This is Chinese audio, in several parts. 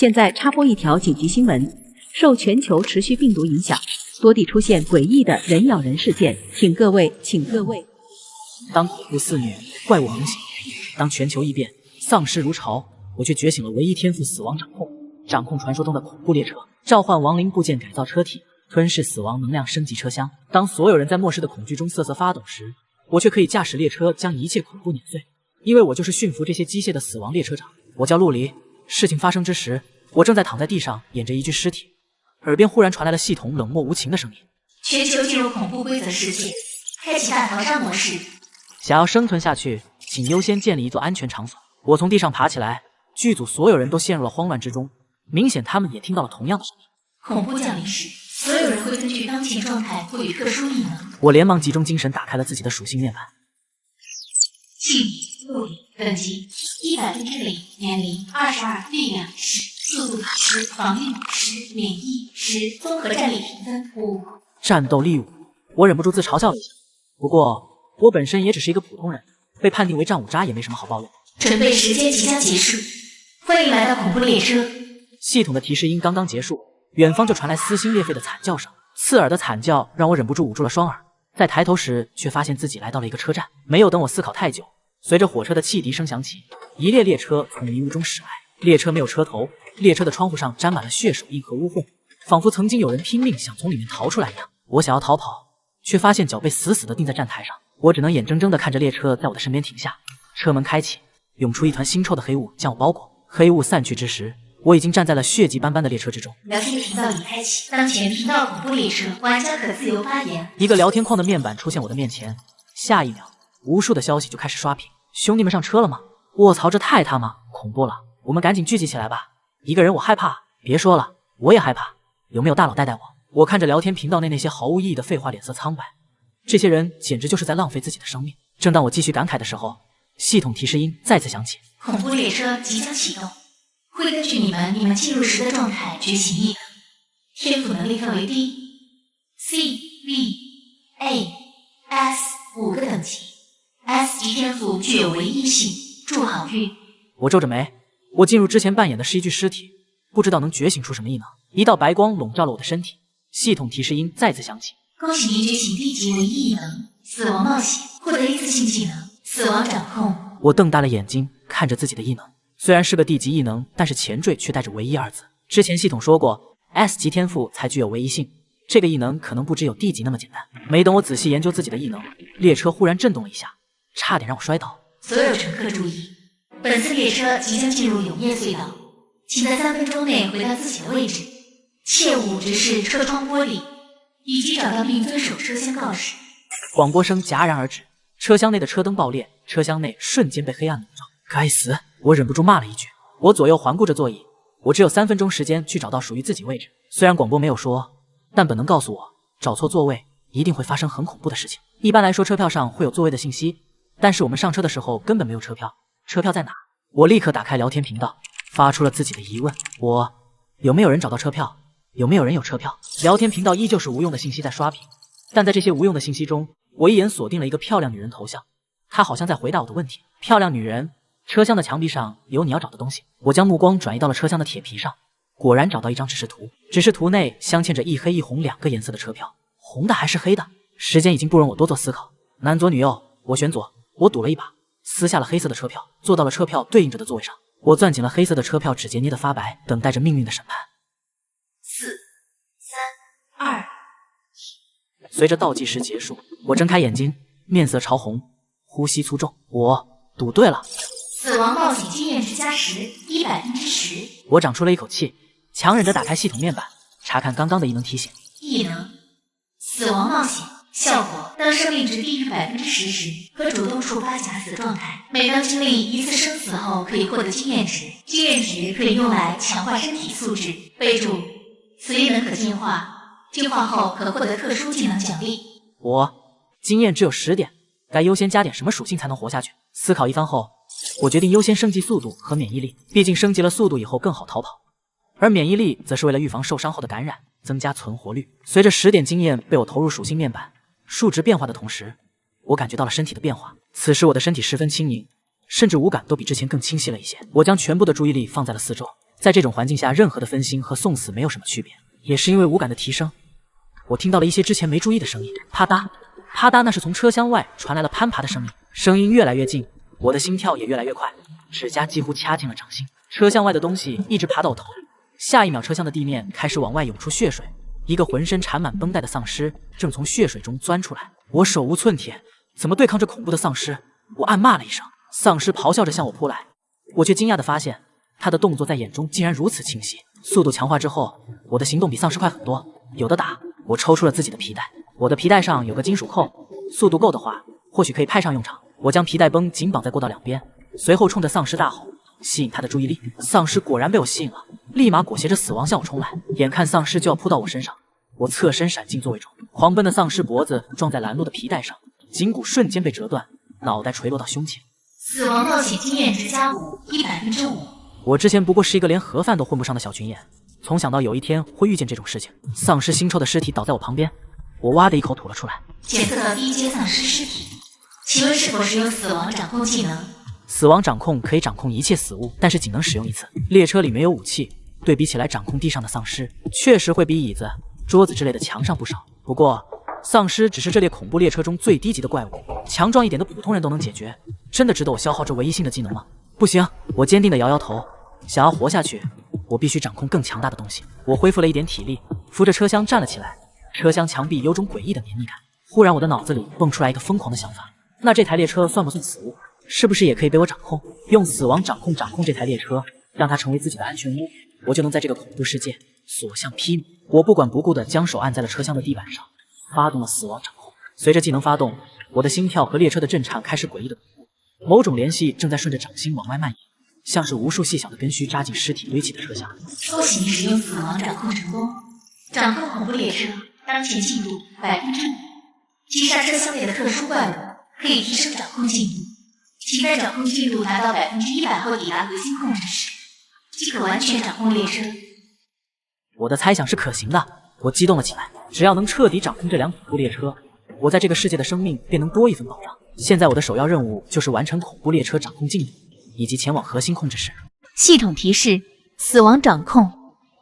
现在插播一条紧急新闻：受全球持续病毒影响，多地出现诡异的人咬人事件，请各位。当恐怖肆虐，怪物横行，当全球异变，丧尸如潮，我却觉醒了唯一天赋——死亡掌控传说中的恐怖列车，召唤亡灵部件改造车体，吞噬死亡能量升级车厢。当所有人在末世的恐惧中瑟瑟发抖时，我却可以驾驶列车将一切恐怖碾碎，因为我就是驯服这些机械的死亡列车长。我叫陆离。事情发生之时，我正在躺在地上演着一具尸体，耳边忽然传来了系统冷漠无情的声音：全球进入恐怖规则世界，开启大逃杀模式。想要生存下去，请优先建立一座安全场所。我从地上爬起来，剧组所有人都陷入了慌乱之中，明显他们也听到了同样的声音。恐怖降临时，所有人会根据当前状态赋予特殊异能。我连忙集中精神打开了自己的属性面板。姓名：陆离，等级100%，年龄22，力量10，速度10，防御10，免疫10，综合战力评分5。战斗力5，我忍不住自嘲笑了一下。不过我本身也只是一个普通人，被判定为战五渣也没什么好抱怨。准备时间即将结束，欢迎来到恐怖列车。系统的提示音刚刚结束，远方就传来撕心裂肺的惨叫声，刺耳的惨叫让我忍不住捂住了双耳。在抬头时，却发现自己来到了一个车站。没有等我思考太久，随着火车的汽笛声响起，一列列车从迷雾中驶来。列车没有车头，列车的窗户上沾满了血手印和污秽，仿佛曾经有人拼命想从里面逃出来一样。我想要逃跑，却发现脚被死死地钉在站台上。我只能眼睁睁地看着列车在我的身边停下，车门开启，涌出一团腥臭的黑雾将我包裹。黑雾散去之时，我已经站在了血迹斑斑的列车之中。聊天频道已开启，当前频道恐怖列车，玩家可自由发言。一个聊天框的面板出现我的面前，下一秒，无数的消息就开始刷屏。兄弟们上车了吗？卧槽，这太他妈恐怖了！我们赶紧聚集起来吧。一个人我害怕，别说了，我也害怕。有没有大佬带带我？我看着聊天频道内那些毫无意义的废话，脸色苍白。这些人简直就是在浪费自己的生命。正当我继续感慨的时候，系统提示音再次响起：恐怖列车即将启动，会根据你们进入时的状态觉醒异能，天赋能力分为 D、C、B、A、S 5个等级。S 级天赋具有唯一性，祝好运。我皱着眉，我进入之前扮演的是一具尸体，不知道能觉醒出什么异能。一道白光笼罩了我的身体，系统提示音再次响起：恭喜您觉醒D级唯一异能死亡冒险，获得一次性技能死亡掌控。我瞪大了眼睛看着自己的异能，虽然是个 D 级异能，但是前缀却带着唯一二字。之前系统说过 S 级天赋才具有唯一性，这个异能可能不只有 D 级那么简单。没等我仔细研究自己的异能，列车忽然震动了一下，差点让我摔倒。所有乘客注意，本次列车即将进入永夜隧道，请在3分钟内回到自己的位置，切勿直视车窗玻璃，以及找到并遵守车厢告示。广播声戛然而止，车厢内的车灯爆裂，车厢内瞬间被黑暗笼罩。该死！我忍不住骂了一句。我左右环顾着座椅，我只有3分钟时间去找到属于自己位置。虽然广播没有说，但本能告诉我，找错座位一定会发生很恐怖的事情。一般来说，车票上会有座位的信息，但是我们上车的时候根本没有车票。车票在哪？我立刻打开聊天频道，发出了自己的疑问：有没有人找到车票？有没有人有车票？聊天频道依旧是无用的信息在刷屏，但在这些无用的信息中，我一眼锁定了一个漂亮女人头像，她好像在回答我的问题。漂亮女人，车厢的墙壁上有你要找的东西。我将目光转移到了车厢的铁皮上，果然找到一张指示图。指示图内镶嵌着一黑一红2个颜色的车票，红的还是黑的。时间已经不容我多做思考，男左女右，我选左。我赌了一把，撕下了黑色的车票，坐到了车票对应着的座位上。我攥紧了黑色的车票，指节捏得发白，等待着命运的审判。4、3、2。随着倒计时结束，我睁开眼睛，面色潮红，呼吸粗重。我赌对了。死亡冒险经验值加10，110%。我长出了一口气，强忍着打开系统面板，查看刚刚的异能提醒。异能：死亡冒险，效果：当生命值低于10%时，可主动触发假死状态。每当经历一次生死后，可以获得经验值。经验值可以用来强化身体素质。备注：此异能可进化，进化后可获得特殊技能奖励。我经验只有10点，该优先加点什么属性才能活下去？思考一番后，我决定优先升级速度和免疫力，毕竟升级了速度以后更好逃跑，而免疫力则是为了预防受伤后的感染，增加存活率。随着10点经验被我投入属性面板，数值变化的同时，我感觉到了身体的变化。此时我的身体十分轻盈，甚至五感都比之前更清晰了一些。我将全部的注意力放在了四周，在这种环境下，任何的分心和送死没有什么区别。也是因为五感的提升，我听到了一些之前没注意的声音，啪嗒啪嗒，那是从车厢外传来了攀爬的声音，声音越来越近，我的心跳也越来越快，指甲几乎掐进了掌心。车厢外的东西一直爬到我头里，下一秒车厢的地面开始往外涌出血水，一个浑身缠满绷带的丧尸正从血水中钻出来，我手无寸铁，怎么对抗这恐怖的丧尸？我暗骂了一声，丧尸咆哮着向我扑来，我却惊讶地发现他的动作在眼中竟然如此清晰。速度强化之后，我的行动比丧尸快很多，有的打。我抽出了自己的皮带，我的皮带上有个金属扣，速度够的话或许可以派上用场。我将皮带绷紧绑在过道两边，随后冲着丧尸大吼，吸引他的注意力。丧尸果然被我吸引了，立马裹挟着死亡向我冲来，眼看丧尸就要扑到我身上，我侧身闪进座位中，狂奔的丧尸脖子撞在拦路的皮带上，颈骨瞬间被折断，脑袋垂落到胸前。死亡冒险经验值加5，一5%。我之前不过是一个连盒饭都混不上的小群演，从想到有一天会遇见这种事情。丧尸腥臭的尸体倒在我旁边，我哇的一口吐了出来。检测到低阶丧尸尸体，请问是否使用死亡掌控技能？死亡掌控可以掌控一切死物，但是仅能使用一次。列车里没有武器，对比起来，掌控地上的丧尸确实会比椅子、桌子之类的强上不少。不过，丧尸只是这列恐怖列车中最低级的怪物，强壮一点的普通人都能解决，真的值得我消耗这唯一性的技能吗？不行，我坚定地摇摇头。想要活下去，我必须掌控更强大的东西。我恢复了一点体力，扶着车厢站了起来。车厢墙壁有种诡异的黏腻感。忽然，我的脑子里蹦出来一个疯狂的想法：那这台列车算不算死物？是不是也可以被我掌控？用死亡掌控这台列车，让它成为自己的安全屋，我就能在这个恐怖世界所向披靡。我不管不顾地将手按在了车厢的地板上，发动了死亡掌控。随着技能发动，我的心跳和列车的震颤开始诡异的同步。某种联系正在顺着掌心往外蔓延，像是无数细小的根须扎进尸体堆起的车厢。恭喜你使用死亡掌控成功，掌控恐怖列车，当前进度5%。击杀车厢内的特殊怪物，可以提升掌控进度。请在掌控进度达到100%后抵达核心控制室，即可完全掌控列车。我的猜想是可行的，我激动了起来。只要能彻底掌控这辆恐怖列车，我在这个世界的生命便能多一份保障。现在我的首要任务就是完成恐怖列车掌控进度，以及前往核心控制室。系统提示：死亡掌控，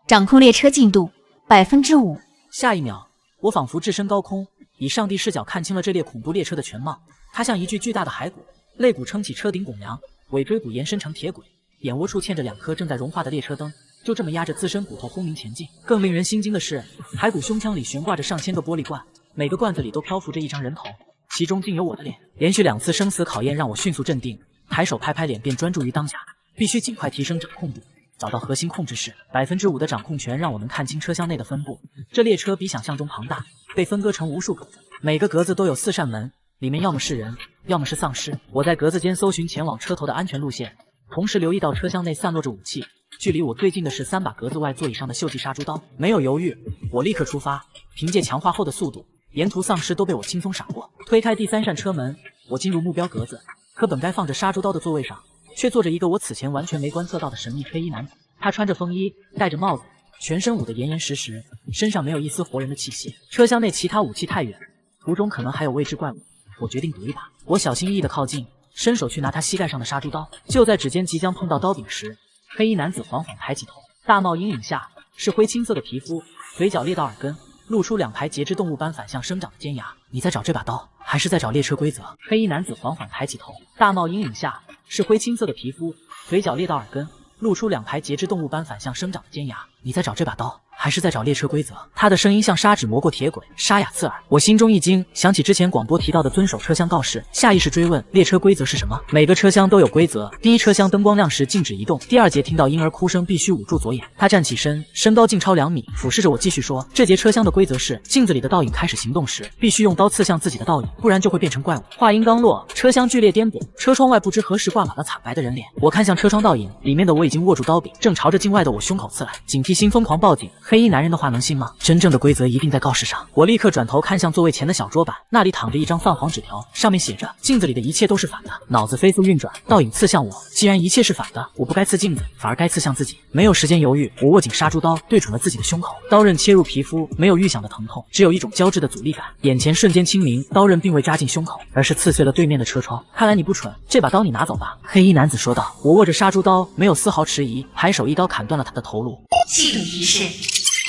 掌控列车进度5%。下一秒，我仿佛置身高空，以上帝视角看清了这列恐怖列车的全貌。它像一具巨大的骸骨，肋骨撑起车顶拱梁，尾椎骨延伸成铁轨，眼窝处嵌着2颗正在融化的列车灯，就这么压着自身骨头轰鸣前进。更令人心惊的是，骸骨胸腔里悬挂着上千个玻璃罐，每个罐子里都漂浮着一张人头，其中竟有我的脸。连续2次生死考验让我迅速镇定，抬手拍拍脸便专注于当下，必须尽快提升掌控度，找到核心控制室。5%的掌控权让我能看清车厢内的分布。这列车比想象中庞大，被分割成无数格子，每个格子都有4扇门，里面要么是人，要么是丧尸。我在格子间搜寻前往车头的安全路线，同时留意到车厢内散落着武器。距离我最近的是3把格子外座椅上的锈迹杀猪刀。没有犹豫，我立刻出发。凭借强化后的速度，沿途丧尸都被我轻松闪过。推开第3扇车门，我进入目标格子，可本该放着杀猪刀的座位上，却坐着一个我此前完全没观测到的神秘黑衣男子。他穿着风衣，戴着帽子，全身捂得严严实实，身上没有一丝活人的气息。车厢内其他武器太远，途中可能还有未知怪物，我决定赌一把。我小心翼翼地靠近，伸手去拿他膝盖上的杀猪刀。就在指尖即将碰到刀柄时，黑衣男子缓缓抬起头，大帽阴影下是灰青色的皮肤，嘴角裂到耳根，露出2排节肢动物般反向生长的尖牙。你在找这把刀，还是在找列车规则？黑衣男子缓缓抬起头，大帽阴影下是灰青色的皮肤，嘴角裂到耳根，露出2排节肢动物般反向生长的尖牙。你在找这把刀，还是在找列车规则？他的声音像砂纸磨过铁轨，沙哑刺耳。我心中一惊，想起之前广播提到的遵守车厢告示，下意识追问列车规则是什么。每个车厢都有规则，第1车厢灯光亮时禁止移动，第2节听到婴儿哭声必须捂住左眼。他站起身，身高竟超2米，俯视着我继续说，这节车厢的规则是，镜子里的倒影开始行动时，必须用刀刺向自己的倒影，不然就会变成怪物。话音刚落，车厢剧烈颠簸，车窗外不知何时挂满了惨白的人脸。我看向车窗倒影，里面的我已经握住刀柄，正朝着境外的我胸口刺来。警惕心疯狂报警，黑衣男人的话能信吗？真正的规则一定在告示上。我立刻转头看向座位前的小桌板，那里躺着一张泛黄纸条，上面写着：镜子里的一切都是反的。脑子飞速运转，倒影刺向我。既然一切是反的，我不该刺镜子，反而该刺向自己。没有时间犹豫，我握紧杀猪刀，对准了自己的胸口。刀刃切入皮肤，没有预想的疼痛，只有一种交织的阻力感。眼前瞬间清明，刀刃并未扎进胸口，而是刺碎了对面的车窗。看来你不蠢，这把刀你拿走吧。黑衣男子说道。我握着杀猪刀，没有丝毫迟疑，抬手一刀砍断了他的头颅。系统提示：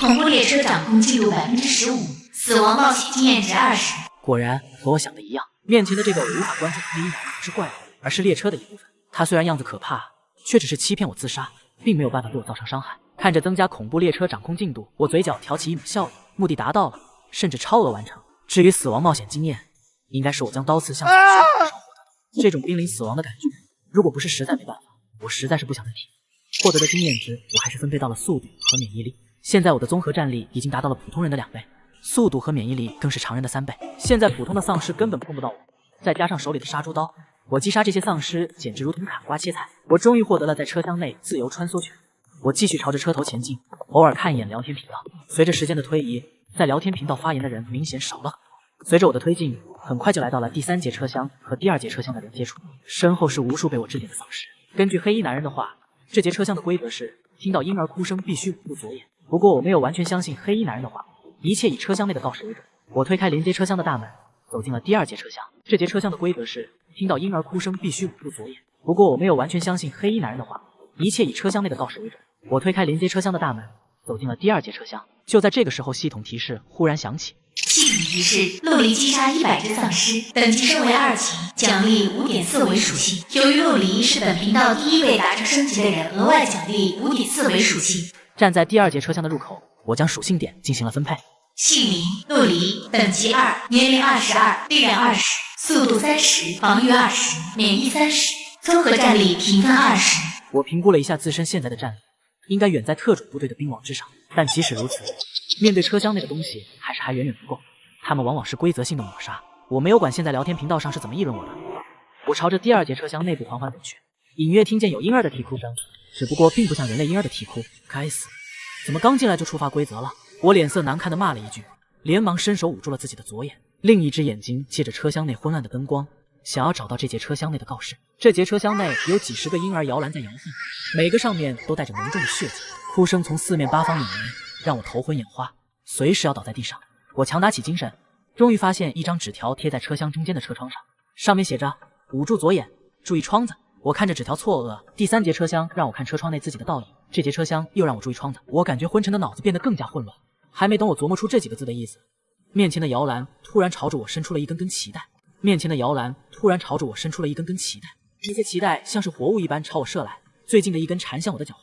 恐怖列车掌控进度15%，死亡冒险经验值20。果然和我想的一样，面前的这个我无法关注的黑衣男不是怪物，而是列车的一部分。他虽然样子可怕，却只是欺骗我自杀，并没有办法对我造成伤害。看着增加恐怖列车掌控进度，我嘴角挑起一抹笑意，目的达到了，甚至超额完成。至于死亡冒险经验，应该是我将刀刺向自己胸口上获得的。这种濒临死亡的感觉，如果不是实在没办法，我实在是不想再提。获得的经验值，我还是分配到了速度和免疫力。现在我的综合战力已经达到了普通人的2倍，速度和免疫力更是常人的3倍。现在普通的丧尸根本碰不到我，再加上手里的杀猪刀，我击杀这些丧尸简直如同砍瓜切菜。我终于获得了在车厢内自由穿梭权。我继续朝着车头前进，偶尔看一眼聊天频道。随着时间的推移，在聊天频道发言的人明显少了很多。随着我的推进，很快就来到了第3节车厢和第2节车厢的连接处，身后是无数被我制点的丧尸。根据黑衣男人的话，这节车厢的规则是听到婴儿哭声必须捂住左眼。不过我没有完全相信黑衣男人的话，一切以车厢内的告示为准。我推开连接车厢的大门，走进了第2节车厢。这节车厢的规则是听到婴儿哭声必须捂住左眼。不过我没有完全相信黑衣男人的话，一切以车厢内的告示为准。我推开连接车厢的大门，走进了第2节车厢。就在这个时候，系统提示忽然响起。系统提示：陆离击杀100只丧尸，等级升为2级，奖励5.4为属性。由于陆离是本频道第1位达成升级的人，额外奖励5.4为属性。站在第2节车厢的入口，我将属性点进行了分配。姓名：陆离，等级2，年龄22，力量20，速度30，防御20，免疫30，综合战力评分20。我评估了一下自身现在的战力，应该远在特种部队的兵王之上。但即使如此，面对车厢内的东西，还远远不够。他们往往是规则性的抹杀。我没有管现在聊天频道上是怎么议论我的，我朝着第2节车厢内部缓缓走去，隐约听见有婴儿的啼哭声，只不过并不像人类婴儿的啼哭。该死，怎么刚进来就触发规则了？我脸色难看的骂了一句，连忙伸手捂住了自己的左眼，另一只眼睛借着车厢内昏暗的灯光，想要找到这节车厢内的告示。这节车厢内有几十个婴儿摇篮在摇晃，每个上面都带着浓重的血迹，哭声从4面8方涌来，让我头昏眼花，随时要倒在地上。我强打起精神，终于发现一张纸条贴在车厢中间的车窗上，上面写着：捂住左眼，注意窗子。我看着纸条错愕，第3节车厢让我看车窗内自己的倒影，这节车厢又让我注意窗子。我感觉昏沉的脑子变得更加混乱，还没等我琢磨出这几个字的意思，面前的摇篮突然朝着我伸出了一根根脐带。那些脐带像是活物一般朝我射来，最近的一根缠向我的脚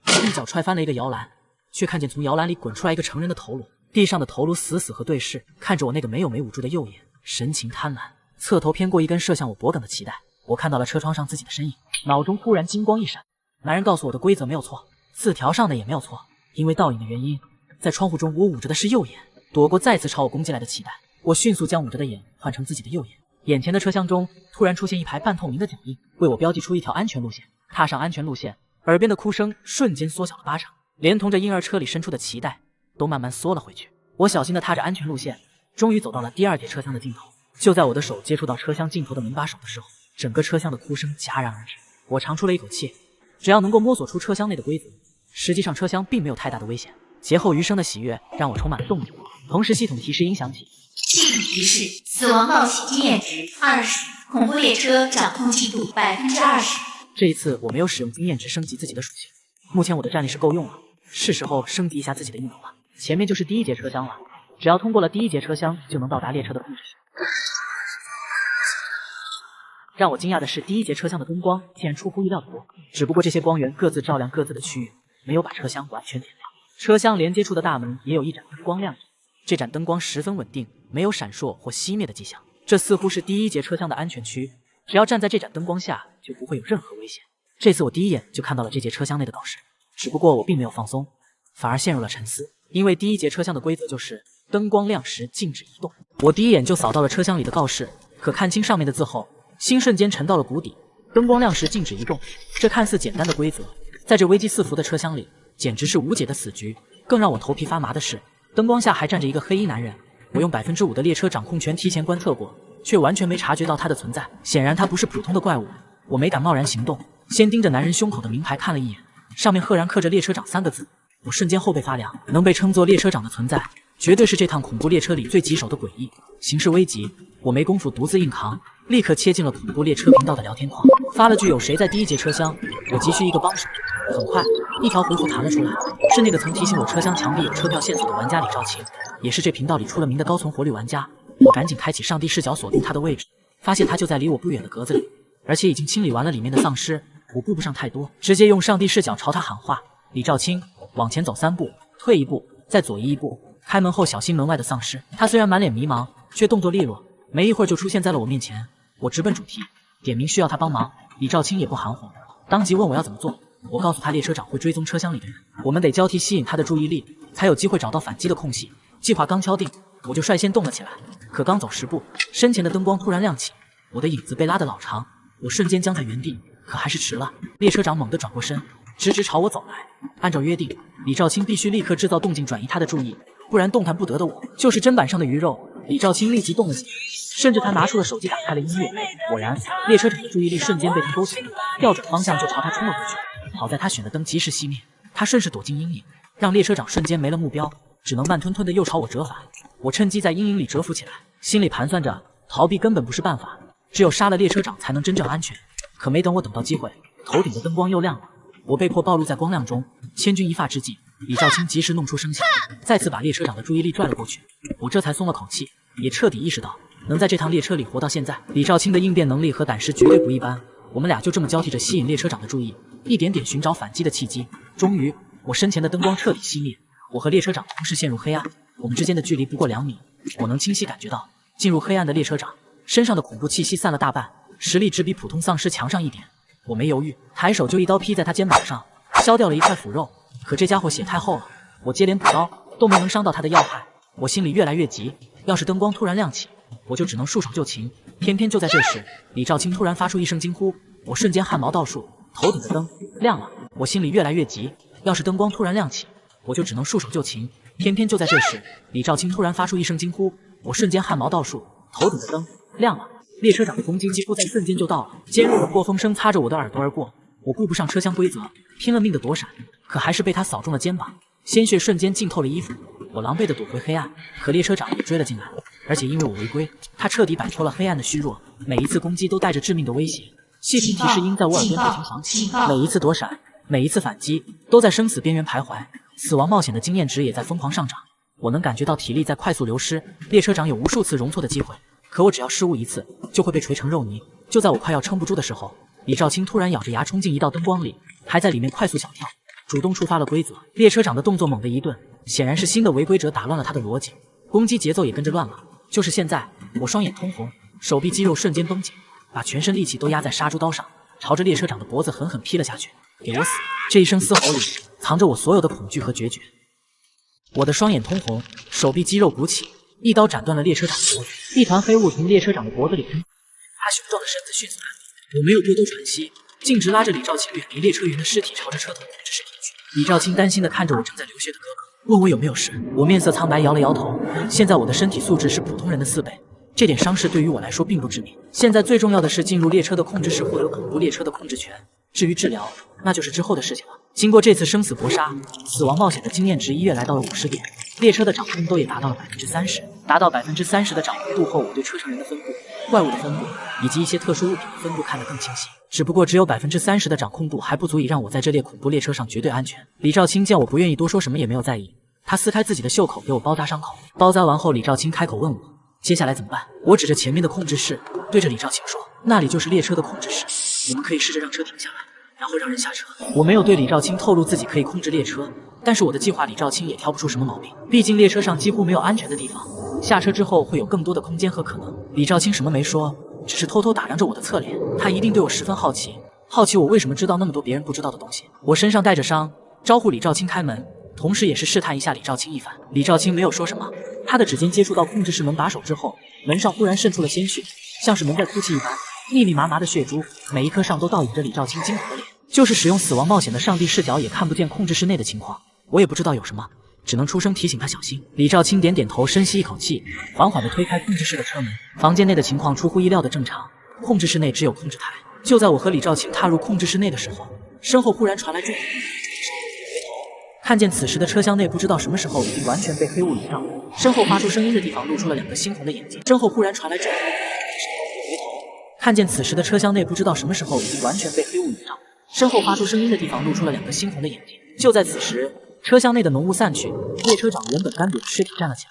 踝，一脚踹翻了一个摇篮，却看见从摇篮里滚出来一个成人的头颅。地上的头颅死死和对视，看着我那个没捂住的右眼，神情贪婪，侧头偏过一根射向我脖颈的脐带。我看到了车窗上自己的身影，脑中突然金光一闪，男人告诉我的规则没有错，字条上的也没有错。因为倒影的原因，在窗户中我捂着的是右眼，躲过再次朝我攻击来的脐带。我迅速将捂着的眼换成自己的右眼。眼前的车厢中突然出现一排半透明的脚印，为我标记出一条安全路线。踏上安全路线，耳边的哭声瞬间缩小了8成，连同着婴儿车里伸出的脐带都慢慢缩了回去。我小心地踏着安全路线，终于走到了第2节车厢的尽头。就在我的手接触到车厢尽头的门把手的时候，整个车厢的哭声戛然而止。我长出了一口气，只要能够摸索出车厢内的规则，实际上车厢并没有太大的危险。劫后余生的喜悦让我充满了动力。同时系统提示音响起，系统提示：死亡冒险经验值20，恐怖列车掌控进度20%。这一次我没有使用经验值升级自己的属性，目前我的战力是够用了，是时候升级一下自己的异能了。前面就是第1节车厢了，只要通过了第1节车厢，就能到达列车的控制室。让我惊讶的是，第1节车厢的灯光竟然出乎意料的多，只不过这些光源各自照亮各自的区域，没有把车厢完全点亮。车厢连接处的大门也有一盏灯光亮着，这盏灯光十分稳定，没有闪烁或熄灭的迹象。这似乎是第1节车厢的安全区，只要站在这盏灯光下，就不会有任何危险。这次我第一眼就看到了这节车厢内的告示，只不过我并没有放松，反而陷入了沉思。因为第1节车厢的规则就是灯光亮时禁止移动。我第一眼就扫到了车厢里的告示，可看清上面的字后，心瞬间沉到了谷底。灯光亮时禁止移动，这看似简单的规则，在这危机四伏的车厢里，简直是无解的死局。更让我头皮发麻的是，灯光下还站着一个黑衣男人。我用5%的列车掌控权提前观测过，却完全没察觉到他的存在。显然他不是普通的怪物。我没敢贸然行动，先盯着男人胸口的名牌看了一眼，上面赫然刻着列车长3个字。我瞬间后背发凉，能被称作列车长的存在，绝对是这趟恐怖列车里最棘手的诡异。形势危急，我没工夫独自硬扛，立刻切进了恐怖列车频道的聊天框，发了句有谁在第1节车厢，我急需一个帮手。很快一条回复弹了出来，是那个曾提醒我车厢墙壁有车票线索的玩家李兆清，也是这频道里出了名的高存活率玩家。我赶紧开启上帝视角锁定他的位置，发现他就在离我不远的格子里，而且已经清理完了里面的丧尸。我顾不上太多，直接用上帝视角朝他喊话：李兆清，往前走3步，退1步，再左移1步。开门后小心门外的丧尸。他虽然满脸迷茫，却动作利落，没一会儿就出现在了我面前。我直奔主题，点名需要他帮忙。李兆清也不含糊，当即问我要怎么做。我告诉他列车长会追踪车厢里的人，我们得交替吸引他的注意力，才有机会找到反击的空隙。计划刚敲定，我就率先动了起来。可刚走10步，身前的灯光突然亮起，我的影子被拉得老长，我瞬间僵在原地，可还是迟了。列车长猛地转过身，直直朝我走来。按照约定，李兆清必须立刻制造动静转移他的注意，不然动弹不得的我就是砧板上的鱼肉。李兆清立即动了起来，甚至他拿出了手机打开了音乐。果然，列车长的注意力瞬间被他勾起，调转方向就朝他冲了过去。好在他选的灯及时熄灭，他顺势躲进阴影，让列车长瞬间没了目标，只能慢吞吞的又朝我折返。我趁机在阴影里蛰伏起来，心里盘算着逃避根本不是办法，只有杀了列车长才能真正安全。可没等我等到机会，头顶的灯光又亮了，我被迫暴露在光亮中。千钧一发之际，李兆清及时弄出声响，再次把列车长的注意力拽了过去。我这才松了口气，也彻底意识到能在这趟列车里活到现在，李兆清的应变能力和胆识绝对不一般。我们俩就这么交替着吸引列车长的注意，一点点寻找反击的契机。终于，我身前的灯光彻底熄灭，我和列车长同时陷入黑暗，我们之间的距离不过2米。我能清晰感觉到，进入黑暗的列车长身上的恐怖气息散了大半，实力只比普通丧尸强上一点。我没犹豫，抬手就一刀劈在他肩膀上，削掉了一块腐肉。可这家伙血太厚了，我接连补刀都没能伤到他的要害。我心里越来越急，要是灯光突然亮起，我就只能束手就擒。偏偏就在这时，李兆清突然发出一声惊呼，我瞬间汗毛倒竖，头顶的灯亮了。我心里越来越急，要是灯光突然亮起，我就只能束手就擒。偏偏就在这时，李兆清突然发出一声惊呼，我瞬间汗毛倒竖，头顶的灯亮了。列车长的攻击几乎在瞬间就到了，尖锐的破风声擦着我的耳朵而过。我顾不上车厢规则，拼了命的躲闪，可还是被他扫中了肩膀，鲜血瞬间浸透了衣服。我狼狈地躲回黑暗，可列车长也追了进来，而且因为我违规，他彻底摆脱了黑暗的虚弱，每一次攻击都带着致命的威胁。细频提示音在我耳边不停响起，每一次躲闪，每一次反击，都在生死边缘徘徊。死亡冒险的经验值也在疯狂上涨，我能感觉到体力在快速流失。列车长有无数次容错的机会，可我只要失误一次，就会被锤成肉泥。就在我快要撑不住的时候，李兆清突然咬着牙冲进一道灯光里，还在里面快速小跳，主动触发了规则。列车长的动作猛地一顿，显然是新的违规者打乱了他的逻辑，攻击节奏也跟着乱了。就是现在，我双眼通红，手臂肌肉瞬间绷紧，把全身力气都压在杀猪刀上，朝着列车长的脖子狠狠劈了下去。给我死！这一声嘶吼里藏着我所有的恐惧和决绝。我的双眼通红，手臂肌肉鼓起，一刀斩断了列车长的脖子。一团黑雾从列车长的脖子里喷出，他雄壮的身子迅速瘫地。我没有多多喘息，径直拉着李兆清远离列车员的尸体，朝着车头控制室离去。李兆清担心地看着我正在流血的哥哥，问我有没有事。我面色苍白，摇了摇头。现在我的身体素质是普通人的4倍，这点伤势对于我来说并不致命。现在最重要的是进入列车的控制室，获得恐怖列车的控制权。至于治疗，那就是之后的事情了。经过这次生死搏杀，死亡冒险的经验值一跃来到了50点，列车的掌控度也达到了30%。达到30%的掌控度后，我对车上人的分布、怪物的分布以及一些特殊物品的分布看得更清晰。只不过只有30%的掌控度还不足以让我在这列恐怖列车上绝对安全。李兆清见我不愿意多说什么，也没有在意，他撕开自己的袖口给我包扎伤口。包扎完后，李兆清开口问我接下来怎么办。我指着前面的控制室，对着李兆清说，那里就是列车的控制室，我们可以试着让车停下来，然后让人下车。我没有对李兆清透露自己可以控制列车，但是我的计划李兆清也挑不出什么毛病，毕竟列车上几乎没有安全的地方，下车之后会有更多的空间和可能。李兆清什么没说，只是偷偷打量着我的侧脸，他一定对我十分好奇，好奇我为什么知道那么多别人不知道的东西。我身上带着伤，招呼李兆清开门，同时也是试探一下李兆清一番。李兆清没有说什么，他的指尖接触到控制室门把手之后，门上忽然渗出了鲜血，像是门在哭泣一般，密密麻麻的血珠，每一颗上都倒影着李兆清惊恐的脸。就是使用死亡冒险的上帝视角也看不见控制室内的情况，我也不知道有什么，只能出声提醒他小心。李兆清点点头，深吸一口气，缓缓地推开控制室的车门。房间内的情况出乎意料的正常，控制室内只有控制台。就在我和李兆清踏入控制室内的时候，身后忽然传来重。看见此时的车厢内不知道什么时候已经完全被黑雾笼罩，身后发出声音的地方露出了2个猩红的眼睛。身后忽然传来重。看见此时的车厢内不知道什么时候已经完全被黑雾笼罩，身后发出声音的地方露出了2个猩红的眼睛。就在此时，车厢内的浓雾散去，列车长原本干瘪的尸体站了起来。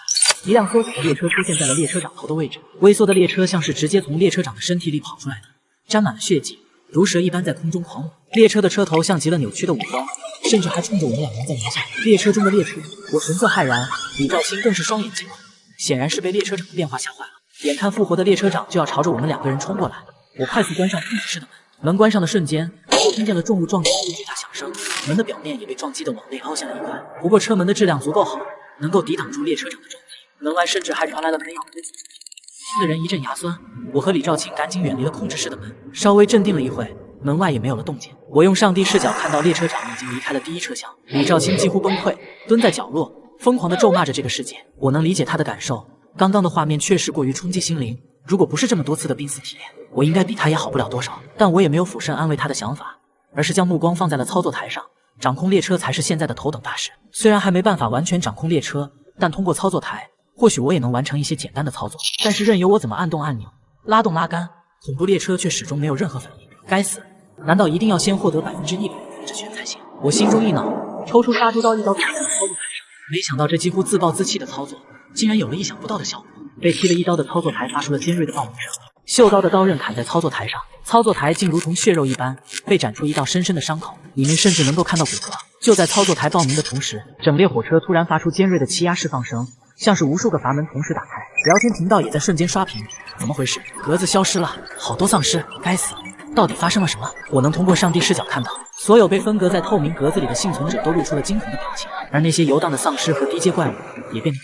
一辆缩小的列车出现在了列车长头的位置，微缩的列车像是直接从列车长的身体里跑出来的，沾满了血迹，如蛇一般在空中狂舞。列车的车头像极了扭曲的五刀，甚至还冲着我们2人在狞笑。列车中的列车，我神色骇然，李兆清更是双眼惊恐，显然是被列车长的变化吓坏了。眼看复活的列车长就要朝着我们2个人冲过来，我快速关上控制室的门。门关上的瞬间，就听见了重物撞击的巨大响声，门的表面也被撞击的往内凹陷了一块。不过车门的质量足够好，能够抵挡住列车长的撞击。门外甚至还传来了喷咬的听的人一阵牙酸。我和李兆清赶紧远离了控制室的门，稍微镇定了一会，门外也没有了动静。我用上帝视角看到列车长已经离开了第1车厢，李兆清几乎崩溃，蹲在角落，疯狂地咒骂着这个世界。我能理解他的感受，刚刚的画面确实过于冲击心灵。如果不是这么多次的濒死体验，我应该比他也好不了多少。但我也没有俯身安慰他的想法，而是将目光放在了操作台上。掌控列车才是现在的头等大事。虽然还没办法完全掌控列车，但通过操作台，或许我也能完成一些简单的操作。但是任由我怎么按动按钮、拉动拉杆，恐怖列车却始终没有任何反应。该死！难道一定要先获得100%的控制权才行？我心中一恼，抽出杀猪刀一刀砍在了操作台上。没想到这几乎自暴自弃的操作，竟然有了意想不到的效果。被劈了一刀的操作台发出了尖锐的爆鸣声，锈刀的刀刃砍在操作台上，操作台竟如同血肉一般被斩出一道深深的伤口，里面甚至能够看到骨骼。就在操作台爆鸣的同时，整列火车突然发出尖锐的气压释放声，像是无数个阀门同时打开，聊天频道也在瞬间刷屏。怎么回事？格子消失了，好多丧尸！该死！到底发生了什么？我能通过上帝视角看到，所有被分隔在透明格子里的幸存者都露出了惊恐的表情，而那些游荡的丧尸和低阶怪物也变得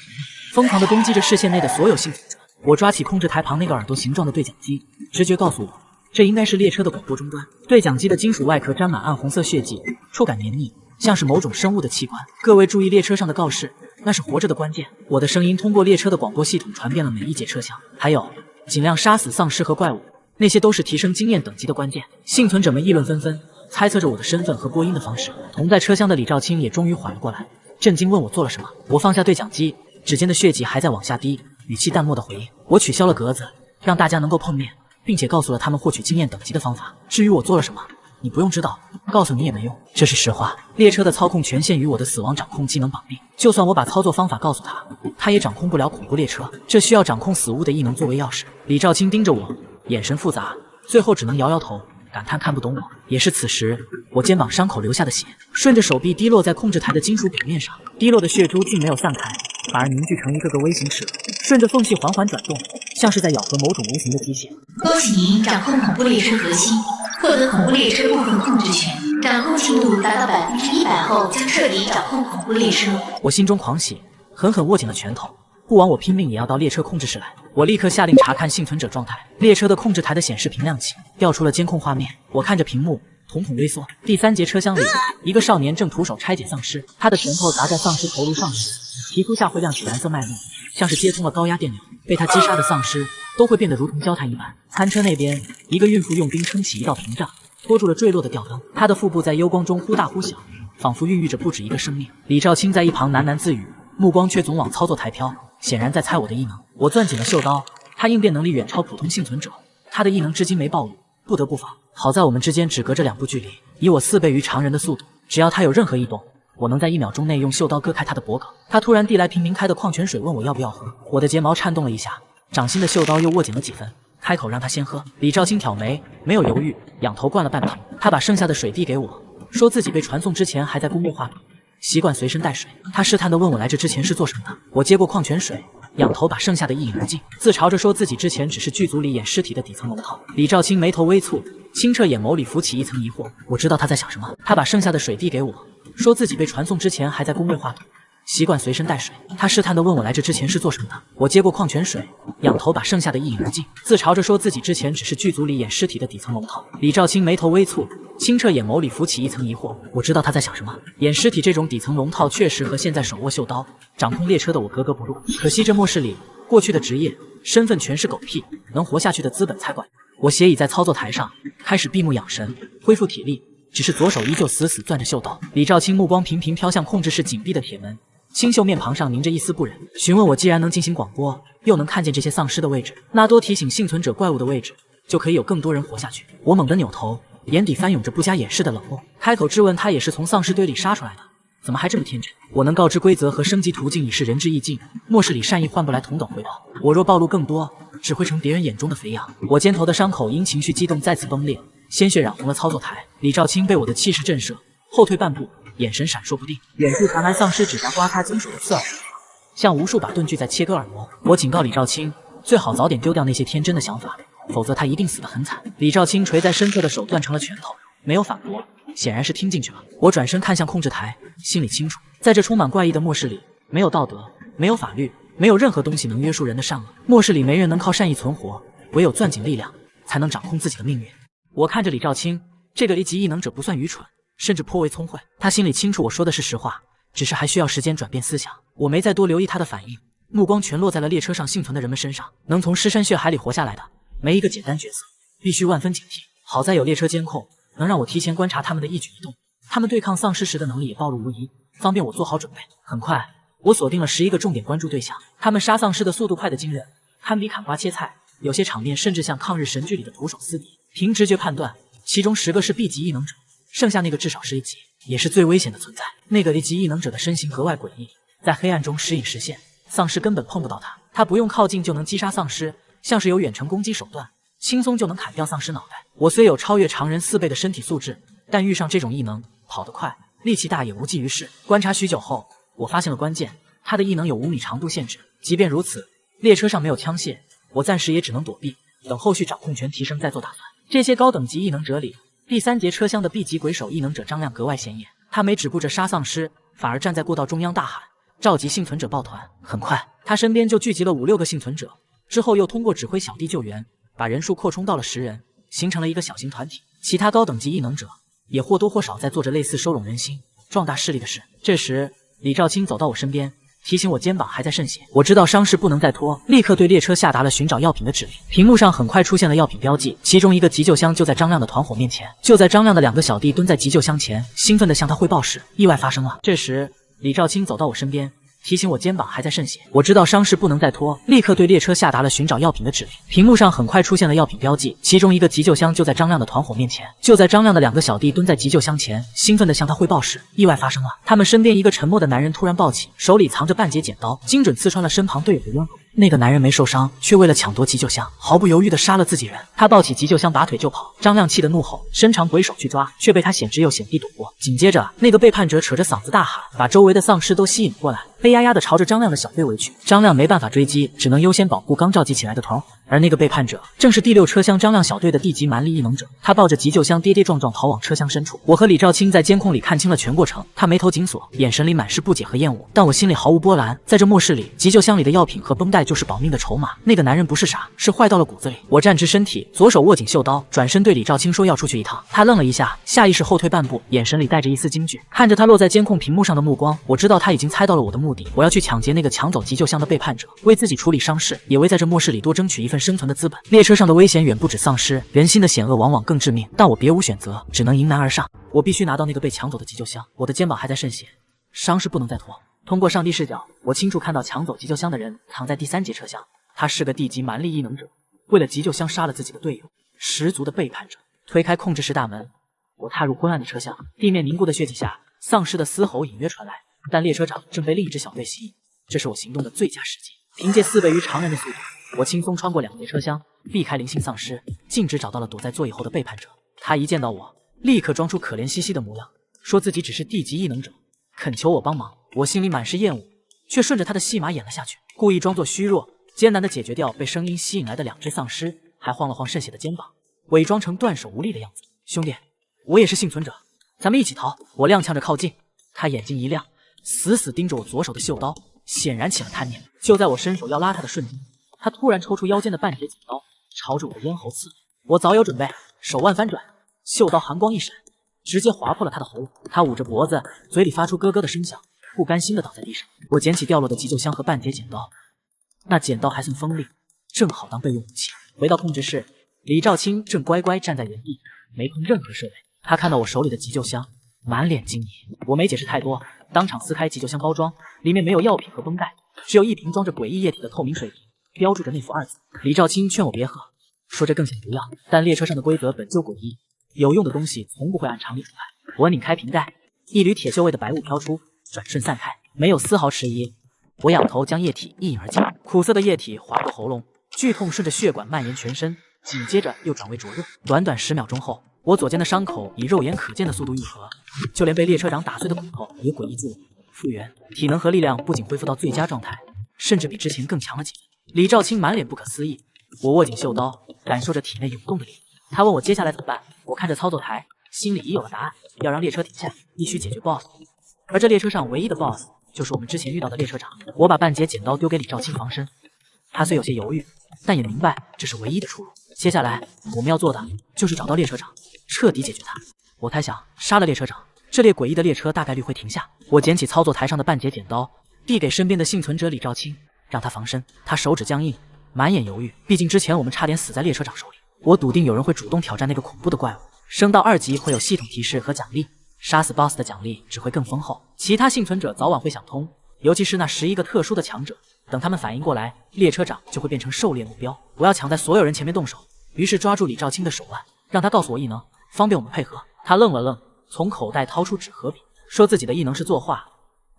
疯狂地攻击着视线内的所有幸存者。我抓起控制台旁那个耳朵形状的对讲机，直觉告诉我，这应该是列车的广播终端。对讲机的金属外壳沾满暗红色血迹，触感黏腻，像是某种生物的器官。各位注意列车上的告示，那是活着的关键。我的声音通过列车的广播系统传遍了每一节车厢。还有，尽量杀死丧尸和怪物，那些都是提升经验等级的关键。幸存者们议论纷纷，猜测着我的身份和播音的方式。同在车厢的李兆清也终于缓了过来，震惊问我做了什么。我放下对讲机，指尖的血迹还在往下滴，语气淡漠的回应：我取消了格子，让大家能够碰面，并且告诉了他们获取经验等级的方法。至于我做了什么，你不用知道，告诉你也没用，这是实话。列车的操控权限与我的死亡掌控技能绑定，就算我把操作方法告诉他，他也掌控不了恐怖列车。这需要掌控死物的异能作为钥匙。李兆清盯着我，眼神复杂，最后只能摇摇头，感叹看不懂我。也是此时，我肩膀伤口流下的血，顺着手臂滴落在控制台的金属表面上，滴落的血珠竟没有散开，反而凝聚成一个个微型齿轮，顺着缝隙缓缓转动，像是在咬合某种无形的机械。恭喜您掌控恐怖列车核心，获得恐怖列车部分控制权，掌控进度达到100%后，将彻底掌控恐怖列车。我心中狂喜，狠狠握紧了拳头，不枉我拼命也要到列车控制室来。我立刻下令查看幸存者状态。列车的控制台的显示屏亮起，调出了监控画面。我看着屏幕，瞳孔微缩。第3节车厢里，一个少年正徒手拆解丧尸，他的拳头砸在丧尸头颅上时，皮肤下会亮起蓝色脉络，像是接通了高压电流。被他击杀的丧尸都会变得如同焦炭一般。餐车那边，一个孕妇用冰撑起一道屏障，拖住了坠落的吊灯。她的腹部在幽光中忽大忽小，仿佛孕育着不止一个生命。李兆清在一旁喃喃自语，目光却总往操作台飘，显然在猜我的异能。我攥紧了袖刀，他应变能力远超普通幸存者，他的异能至今没暴露，不得不防。好在我们之间只隔着2步距离，以我4倍于常人的速度，只要他有任何异动，我能在1秒钟内用袖刀割开他的脖颈。他突然递来瓶明开的矿泉水，问我要不要喝。我的睫毛颤动了一下，掌心的袖刀又握紧了几分，开口让他先喝。李兆清挑眉，没有犹豫，仰头灌了半瓶。他把剩下的水递给我，说自己被传送之前还在工业化里，习惯随身带水。他试探地问我来这之前是做什么的。我接过矿泉水，仰头把剩下的一饮而尽，自嘲着说自己之前只是剧组里演尸体的底层龙套。李兆清眉头微蹙，清澈眼眸里浮起一层疑惑。我知道他在想什么。他把剩下的水递给我，说自己被传送之前还在工业化里，习惯随身带水。他试探地问我来这之前是做什么的。我接过矿泉水，仰头把剩下的一饮而尽，自嘲着说自己之前只是剧组里演尸体的底层龙套。李兆清眉头微蹙，清澈眼眸里浮起一层疑惑。我知道他在想什么。演尸体这种底层龙套确实和现在手握袖刀、掌控列车的我格格不入。可惜这末世里，过去的职业、身份全是狗屁，能活下去的资本才怪。我斜倚在操作台上，开始闭目养神，恢复体力。只是左手依旧死死攥着袖刀。李兆清目光频频飘向控制室紧闭的铁门，清秀面庞上凝着一丝不忍，询问我：既然能进行广播，又能看见这些丧尸的位置，那多提醒幸存者怪物的位置，就可以有更多人活下去。我猛地扭头，眼底翻涌着不加掩饰的冷漠，开口质问他：也是从丧尸堆里杀出来的，怎么还这么天真？我能告知规则和升级途径已是仁至义尽，末世里善意换不来同等回报。我若暴露更多，只会成别人眼中的肥羊。我肩头的伤口因情绪激动再次崩裂，鲜血染红了操作台。李兆清被我的气势震慑，后退半步，眼神闪烁不定。远处传来丧尸指甲刮擦金属的刺耳，像无数把钝锯在切割耳膜。我警告李兆清，最好早点丢掉那些天真的想法，否则他一定死得很惨。李兆清垂在身侧的手攥成了拳头，没有反驳，显然是听进去了。我转身看向控制台，心里清楚，在这充满怪异的末世里，没有道德，没有法律，没有任何东西能约束人的善恶。末世里没人能靠善意存活，唯有攥紧力量，才能掌控自己的命运。我看着李兆清，这个离级异能者不算愚蠢，甚至颇为聪慧。他心里清楚我说的是实话，只是还需要时间转变思想。我没再多留意他的反应，目光全落在了列车上幸存的人们身上。能从尸山血海里活下来的，没一个简单角色，必须万分警惕。好在有列车监控，能让我提前观察他们的一举一动。他们对抗丧尸时的能力也暴露无遗，方便我做好准备。很快，我锁定了11个重点关注对象，他们杀丧尸的速度快得惊人，堪比砍瓜切菜。有些场面甚至像抗日神剧里的徒手撕敌。凭直觉判断，其中10个是 B 级异能者，剩下那个至少是 A 级，也是最危险的存在。那个 A 级异能者的身形格外诡异，在黑暗中时隐时现，丧尸根本碰不到他。他不用靠近就能击杀丧尸，像是有远程攻击手段，轻松就能砍掉丧尸脑袋。我虽有超越常人4倍的身体素质，但遇上这种异能，跑得快，力气大也无济于事。观察许久后，我发现了关键，他的异能有5米长度限制。即便如此，列车上没有枪械，我暂时也只能躲避，等后续掌控权提升再做打算。这些高等级异能者里，第3节车厢的 B 级鬼手异能者张亮格外显眼。他没只顾着杀丧尸，反而站在过道中央大喊，召集幸存者抱团。很快，他身边就聚集了5、6个幸存者，之后又通过指挥小弟救援，把人数扩充到了10人，形成了一个小型团体。其他高等级异能者也或多或少在做着类似收拢人心、壮大势力的事。这时，李兆清走到我身边，提醒我肩膀还在渗血。我知道伤势不能再拖，立刻对列车下达了寻找药品的指令。屏幕上很快出现了药品标记，其中一个急救箱就在张亮的团伙面前。就在张亮的2个小弟蹲在急救箱前，兴奋地向他汇报时，意外发生了。这时，李兆清走到我身边，提醒我肩膀还在渗血。我知道伤势不能再拖，立刻对列车下达了寻找药品的指令。屏幕上很快出现了药品标记，其中一个急救箱就在张亮的团伙面前。就在张亮的2个小弟蹲在急救箱前，兴奋地向他汇报时，意外发生了。他们身边一个沉默的男人突然抱起，手里藏着半截剪刀，精准刺穿了身旁队友的咽喉。那个男人没受伤，却为了抢夺急救箱，毫不犹豫地杀了自己人。他抱起急救箱，拔腿就跑。张亮气得怒吼，伸长鬼手去抓，却被他险之又险地躲过。紧接着，那个背叛者扯着嗓子大喊，把周围的丧尸都吸引过来，黑压压地朝着张亮的小队围去。张亮没办法追击，只能优先保护刚召集起来的团伙。而那个背叛者正是第6车厢张亮小队的地级蛮力异能者，他抱着急救箱跌跌撞撞逃往车厢深处。我和李兆清在监控里看清了全过程，他眉头紧锁，眼神里满是不解和厌恶，但我心里毫无波澜。在这末世里，急救箱里的药品和绷带就是保命的筹码。那个男人不是傻，是坏到了骨子里。我站直身体，左手握紧袖刀，转身对李兆清说要出去一趟。他愣了一下，下意识后退半步，眼神里带着一丝惊惧。看着他落在监控屏幕上的目光，我知道他已经猜到了我的目的。我要去抢劫那个抢走急救箱的背叛者，为自己处理伤势，也为在这末世里多争取一份生存的资本。列车上的危险远不止丧尸，人心的险恶往往更致命，但我别无选择，只能迎难而上。我必须拿到那个被抢走的急救箱。我的肩膀还在渗血，伤势不能再拖。通过上帝视角，我清楚看到抢走急救箱的人藏在第3节车厢，他是个地级蛮力异能者，为了急救箱杀了自己的队友，十足的背叛者。推开控制室大门，我踏入昏暗的车厢，地面凝固的血迹下，丧尸的嘶吼隐约传来，但列车长正被另一支小队吸引，这是我行动的最佳时机。凭借4倍于常人的速度，我轻松穿过2节车厢，避开零星丧尸，径直找到了躲在座椅后的背叛者。他一见到我，立刻装出可怜兮兮的模样，说自己只是地级异能者，恳求我帮忙。我心里满是厌恶，却顺着他的戏码演了下去，故意装作虚弱，艰难地解决掉被声音吸引来的2只丧尸，还晃了晃渗血的肩膀，伪装成断手无力的样子。兄弟，我也是幸存者，咱们一起逃。我踉跄着靠近，他眼睛一亮，死死盯着我左手的袖刀，显然起了贪念。就在我伸手要拉他的瞬间，他突然抽出腰间的半截剪刀，朝着我的咽喉刺。我早有准备，手腕翻转，袖刀寒光一闪，直接划破了他的喉咙。他捂着脖子，嘴里发出咯咯的声响，不甘心的倒在地上。我捡起掉落的急救箱和半截剪刀，那剪刀还算锋利，正好当备用武器。回到控制室，李兆清正乖乖站在原地，没碰任何设备。他看到我手里的急救箱，满脸惊疑。我没解释太多，当场撕开急救箱包装，里面没有药品和绷带，只有一瓶装着诡异液体的透明水瓶，标注着内服2字。李兆清劝我别喝，说这更显毒药，但列车上的规则本就诡异，有用的东西从不会按常理出牌。我拧开瓶盖，一缕铁锈味的白雾飘出，转瞬散开，没有丝毫迟疑。我仰头将液体一饮而尽，苦涩的液体划过喉咙，剧痛顺着血管蔓延全身，紧接着又转为灼热。短短10秒钟后，我左肩的伤口以肉眼可见的速度愈合，就连被列车长打碎的骨头也诡异复原，体能和力量不仅恢复到最佳状态，甚至比之前更强了几分。李兆清满脸不可思议，我握紧袖刀，感受着体内涌动的力量。他问我接下来怎么办，我看着操作台，心里已有了答案，要让列车停下，必须解决 BOSS。而这列车上唯一的 BOSS 就是我们之前遇到的列车长。我把半截剪刀丢给李兆清防身，他虽有些犹豫，但也明白这是唯一的出路。接下来我们要做的就是找到列车长，彻底解决他。我猜想杀了列车长，这列诡异的列车大概率会停下。我捡起操作台上的半截剪刀，递给身边的幸存者李兆清，让他防身。他手指僵硬，满眼犹豫，毕竟之前我们差点死在列车长手里。我笃定有人会主动挑战那个恐怖的怪物，升到2级会有系统提示和奖励，杀死 BOSS 的奖励只会更丰厚。其他幸存者早晚会想通，尤其是那11个特殊的强者，等他们反应过来，列车长就会变成狩猎目标。我要抢在所有人前面动手，于是抓住李兆清的手腕，让他告诉我异能，方便我们配合。他愣了愣，从口袋掏出纸和笔，说自己的异能是作画，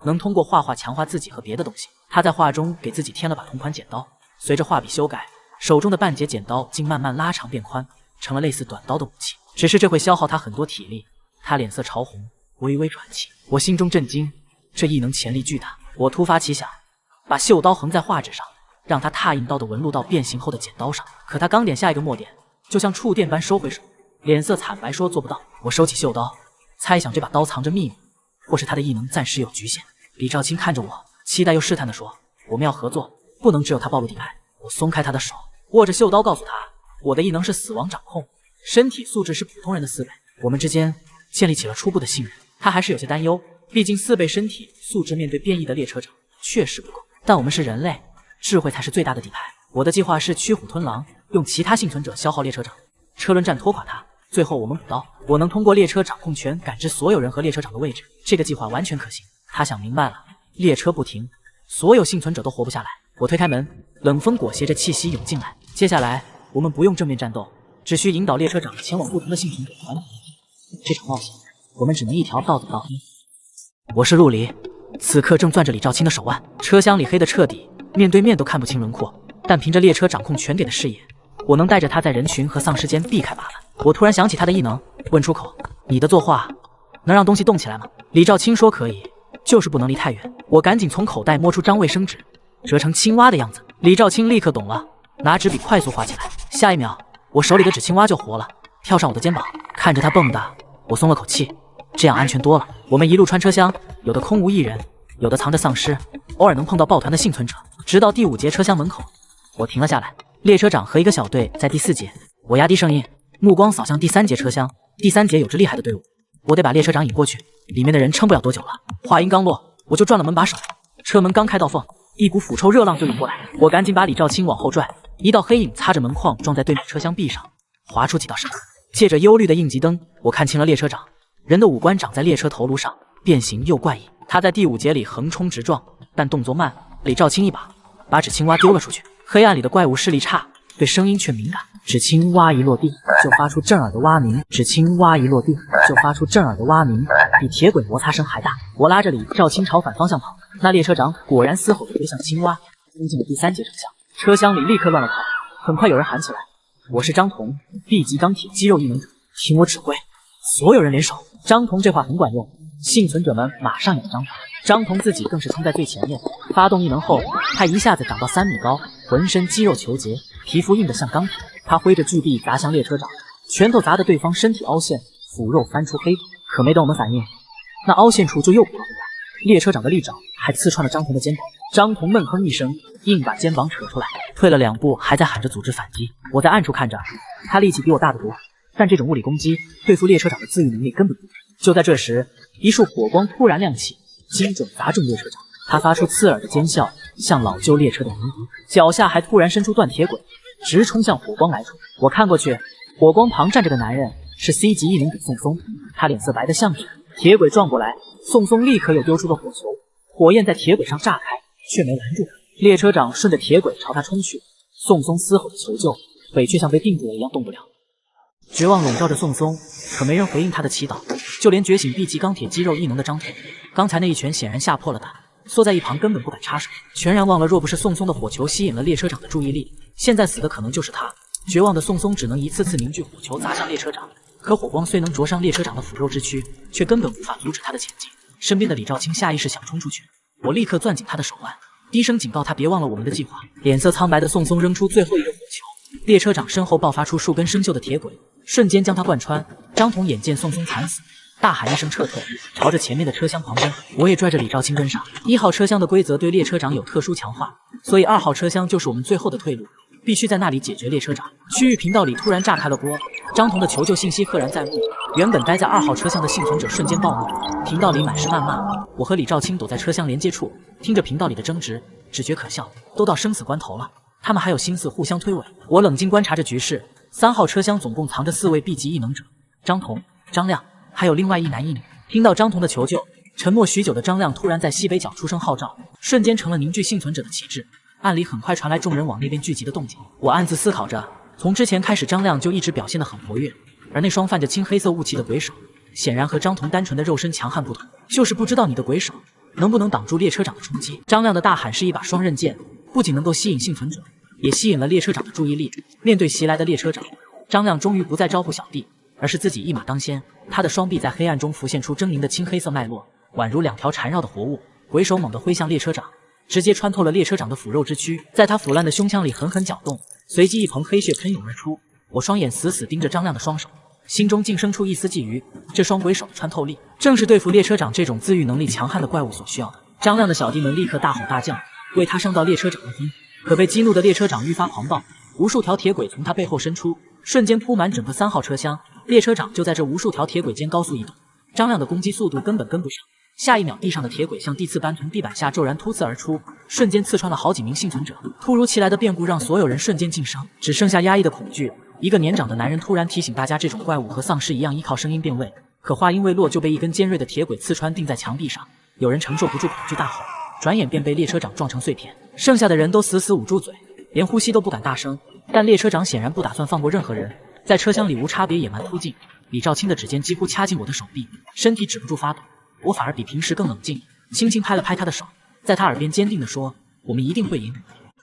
能通过画画强化自己和别的东西。他在画中给自己添了把同款剪刀，随着画笔修改，手中的半截剪刀竟慢慢拉长变宽，成了类似短刀的武器。只是这会消耗他很多体力。他脸色潮红，微微喘气。我心中震惊，这异能潜力巨大。我突发奇想，把袖刀横在画纸上，让他拓印刀的纹路到变形后的剪刀上。可他刚点下一个墨点，就像触电般收回手，脸色惨白说做不到。我收起袖刀，猜想这把刀藏着秘密，或是他的异能暂时有局限。李兆清看着我，期待又试探地说，我们要合作，不能只有他暴露底牌。我松开他的手，握着袖刀告诉他，我的异能是死亡掌控，身体素质是普通人的4倍。我们之间建立起了初步的信任。他还是有些担忧，毕竟4倍身体素质面对变异的列车长确实不够。但我们是人类，智慧才是最大的底牌。我的计划是驱虎吞狼，用其他幸存者消耗列车长，车轮战拖垮他，最后我们补刀。我能通过列车掌控权感知所有人和列车长的位置，这个计划完全可行。他想明白了，列车不停，所有幸存者都活不下来。我推开门，冷风裹挟着气息涌进来。接下来我们不用正面战斗，只需引导列车长前往不同的幸存者团体。这场冒险我们只能一条道走到黑。我是陆离，此刻正攥着李兆清的手腕，车厢里黑得彻底，面对面都看不清轮廓，但凭着列车掌控权给的视野，我能带着他在人群和丧尸间避开麻烦。我突然想起他的异能，问出口，你的作画能让东西动起来吗？李兆清说可以，就是不能离太远。我赶紧从口袋摸出张卫生纸，折成青蛙的样子。李兆清立刻懂了，拿纸笔快速画起来。下一秒，我手里的纸青蛙就活了，跳上我的肩膀，看着它蹦跶，我松了口气，这样安全多了。我们一路穿车厢，有的空无一人，有的藏着丧尸，偶尔能碰到抱团的幸存者。直到第5节车厢门口，我停了下来。列车长和一个小队在第4节。我压低声音，目光扫向第3节车厢。第3节有支厉害的队伍，我得把列车长引过去，里面的人撑不了多久了。话音刚落，我就转了门把手，车门刚开到缝，一股腐臭热浪就涌过来。我赶紧把李兆清往后拽，一道黑影擦着门框撞在对面车厢壁上，划出几道伤。借着幽绿的应急灯，我看清了列车长，人的五官长在列车头颅上，变形又怪异。他在第5节里横冲直撞，但动作慢。李兆清一把纸青蛙丢了出去。黑暗里的怪物视力差，对声音却敏感。纸青蛙一落地就发出震耳的蛙鸣，纸青蛙一落地就发出震耳的蛙鸣，比铁轨摩擦声还大。我拉着李兆清朝反方向跑，那列车长果然嘶吼着飞向青蛙，冲进了第3节车厢。车厢里立刻乱了套，很快有人喊起来：“我是张彤，B 级钢铁肌肉异能者，听我指挥！”所有人联手。张彤这话很管用，幸存者们马上有了章法。张彤自己更是冲在最前面，发动异能后，他一下子长到3米高，浑身肌肉虬结，皮肤硬得像钢铁。他挥着巨臂砸向列车长，拳头砸得对方身体凹陷，腐肉翻出黑土。可没等我们反应，那凹陷处就又补了回来。列车长的利爪还刺穿了张彤的肩膀。张彤闷哼一声，硬把肩膀扯出来，退了2步，还在喊着组织反击。我在暗处看着，他力气比我大得多，但这种物理攻击对付列车长的自愈能力根本不够。就在这时，一束火光突然亮起，精准砸中列车长。他发出刺耳的尖叫，像老旧列车的鸣笛，脚下还突然伸出断铁轨，直冲向火光来处。我看过去，火光旁站着个男人，是 C 级异能者宋松，他脸色白得像纸。铁轨撞过来，宋松立刻又丢出个火球，火焰在铁轨上炸开，却没拦住他。列车长顺着铁轨朝他冲去，宋松嘶吼着求救，腿却像被定住了一样动不了。绝望笼罩着宋松，可没人回应他的祈祷，就连觉醒 B 级钢铁肌肉异能的张彤，刚才那一拳显然吓破了胆，缩在一旁根本不敢插手，全然忘了若不是宋松的火球吸引了列车长的注意力，现在死的可能就是他。绝望的宋松只能一次次凝聚火球砸向列车长，可火光虽能灼伤列车长的腐肉之躯，却根本无法阻止他的前进。身边的李兆清下意识想冲出去，我立刻攥紧他的手腕，低声警告他别忘了我们的计划。脸色苍白的宋松扔出最后一个火球，列车长身后爆发出数根生锈的铁轨，瞬间将他贯穿。张彤眼见宋松惨死，大喊一声撤退，朝着前面的车厢狂奔。我也拽着李兆清跟上。1号车厢的规则对列车长有特殊强化，所以2号车厢就是我们最后的退路，必须在那里解决列车长。区域频道里突然炸开了锅，张彤的求救信息赫然在目。原本待在2号车厢的幸存者瞬间暴怒，频道里满是谩骂。我和李兆清躲在车厢连接处，听着频道里的争执，只觉可笑。都到生死关头了，他们还有心思互相推诿。我冷静观察着局势，3号车厢总共藏着4位 B 级异能者，张彤、张亮，还有另外一男一女。听到张彤的求救，沉默许久的张亮突然在西北角出声号召，瞬间成了凝聚幸存者的旗帜。暗里很快传来众人往那边聚集的动静。我暗自思考着，从之前开始张亮就一直表现得很活跃，而那双泛着青黑色雾气的鬼手显然和张彤单纯的肉身强悍不同，就是不知道你的鬼手能不能挡住列车长的冲击。张亮的大喊是一把双刃剑，不仅能够吸引幸存者，也吸引了列车长的注意力。面对袭来的列车长，张亮终于不再招呼小弟，而是自己一马当先。他的双臂在黑暗中浮现出狰狞的青黑色脉络，宛如2条缠绕的活物。鬼手猛地挥向列车长，直接穿透了列车长的腐肉之躯，在他腐烂的胸腔里狠狠搅动，随即一捧黑血喷涌而出。我双眼死死盯着张亮的双手，心中竟生出一丝觊觎。这双鬼手的穿透力，正是对付列车长这种自愈能力强悍的怪物所需要的。张亮的小弟们立刻大吼大叫，为他伤到列车长的婚。可被激怒的列车长愈发狂暴，无数条铁轨从他背后伸出，瞬间铺满整个3号车厢。列车长就在这无数条铁轨间高速移动，张亮的攻击速度根本跟不上。下一秒，地上的铁轨像地刺般从地板下骤然突刺而出，瞬间刺穿了好几名幸存者。突如其来的变故让所有人瞬间噤声，只剩下压抑的恐惧。一个年长的男人突然提醒大家，这种怪物和丧尸一样依靠声音辨位，可话音未落就被一根尖锐的铁轨刺穿，钉在墙壁上。有人承受不住恐惧大吼，转眼便被列车长撞成碎片。剩下的人都死死捂住嘴，连呼吸都不敢大声。但列车长显然不打算放过任何人，在车厢里无差别野蛮突进。李兆清的指尖几乎掐进我的手臂，身体止不住发抖。我反而比平时更冷静，轻轻拍了拍他的手，在他耳边坚定地说：“我们一定会赢。”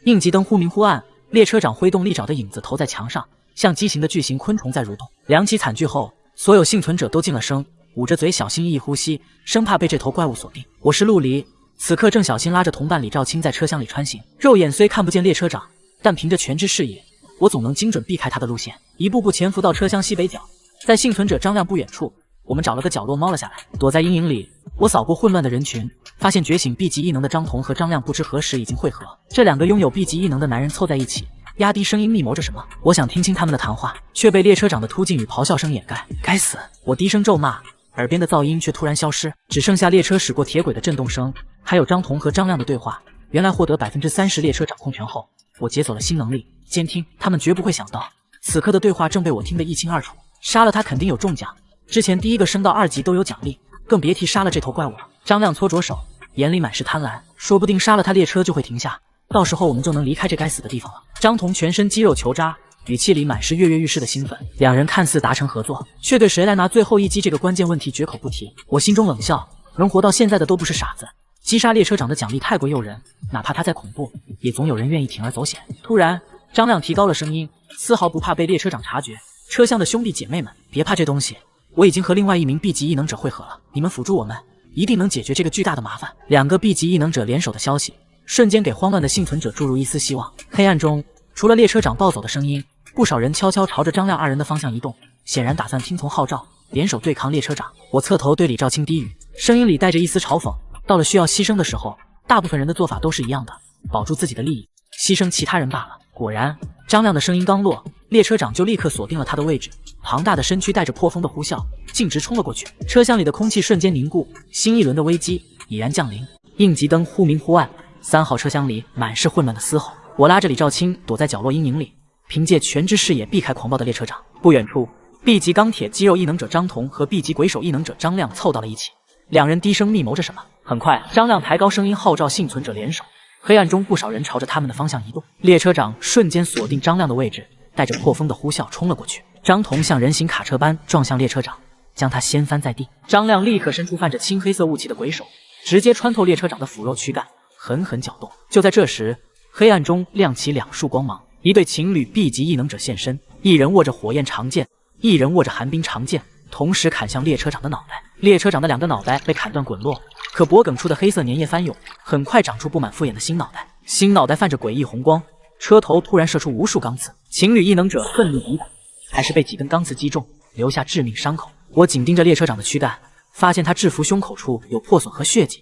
应急灯忽明忽暗，列车长挥动利爪的影子投在墙上，像畸形的巨型昆虫在蠕动。两起惨剧后，所有幸存者都静了声，捂着嘴小心翼翼呼吸，生怕被这头怪物锁定。我是陆离，此刻正小心拉着同伴李兆清在车厢里穿行，肉眼虽看不见列车长，但凭着全知视野，我总能精准避开他的路线，一步步潜伏到车厢西北角。在幸存者张亮不远处，我们找了个角落猫了下来，躲在阴影里。我扫过混乱的人群，发现觉醒 B 级异能的张彤和张亮不知何时已经汇合。这两个拥有 B 级异能的男人凑在一起，压低声音密谋着什么。我想听清他们的谈话，却被列车长的突进与咆哮声掩盖。该死！我低声咒骂，耳边的噪音却突然消失，只剩下列车驶过铁轨的震动声，还有张彤和张亮的对话。原来获得 30% 列车掌控权后，我解锁了新能力监听。他们绝不会想到，此刻的对话正被我听得一清二楚。杀了他肯定有重奖，之前第一个升到2级都有奖励，更别提杀了这头怪物了。张亮搓着手，眼里满是贪婪，说不定杀了他列车就会停下，到时候我们就能离开这该死的地方了。张彤全身肌肉球渣，语气里满是跃跃欲试的兴奋。两人看似达成合作，却对谁来拿最后一击这个关键问题绝口不提。我心中冷笑，能活到现在的都不是傻子。击杀列车长的奖励太过诱人，哪怕他再恐怖，也总有人愿意铤而走险。突然，张亮提高了声音，丝毫不怕被列车长察觉。车厢的兄弟姐妹们，别怕这东西，我已经和另外一名 B 级异能者会合了，你们辅助我们，一定能解决这个巨大的麻烦。两个 B 级异能者联手的消息，瞬间给慌乱的幸存者注入一丝希望。黑暗中，除了列车长暴走的声音，不少人悄悄朝着张亮二人的方向移动，显然打算听从号召，联手对抗列车长。我侧头对李兆清低语，声音里带着一丝嘲讽。到了需要牺牲的时候，大部分人的做法都是一样的，保住自己的利益，牺牲其他人罢了。果然，张亮的声音刚落，列车长就立刻锁定了他的位置，庞大的身躯带着破风的呼啸，径直冲了过去。车厢里的空气瞬间凝固，新一轮的危机已然降临。应急灯忽明忽暗，3号车厢里满是混乱的嘶吼。我拉着李兆清躲在角落阴影里，凭借全知视野避开狂暴的列车长。不远处，B 级钢铁肌肉异能者张彤和 B 级鬼手异能者张亮凑到了一起，两人低声密谋着什么。很快，张亮抬高声音号召幸存者联手。黑暗中，不少人朝着他们的方向移动。列车长瞬间锁定张亮的位置，带着破风的呼啸冲了过去。张彤像人形卡车般撞向列车长，将他掀翻在地。张亮立刻伸出泛着青黑色雾气的鬼手，直接穿透列车长的腐肉躯干，狠狠搅动。就在这时，黑暗中亮起2束光芒，一对情侣 B 级异能者现身，一人握着火焰长剑，一人握着寒冰长剑，同时砍向列车长的脑袋。列车长的2个脑袋被砍断滚落，可脖梗处的黑色粘液翻涌，很快长出布满复眼的新脑袋。新脑袋泛着诡异红光，车头突然射出无数钢刺。情侣异能者奋力抵挡，还是被几根钢刺击中，留下致命伤口。我紧盯着列车长的躯干，发现他制服胸口处有破损和血迹，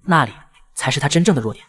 那里才是他真正的弱点。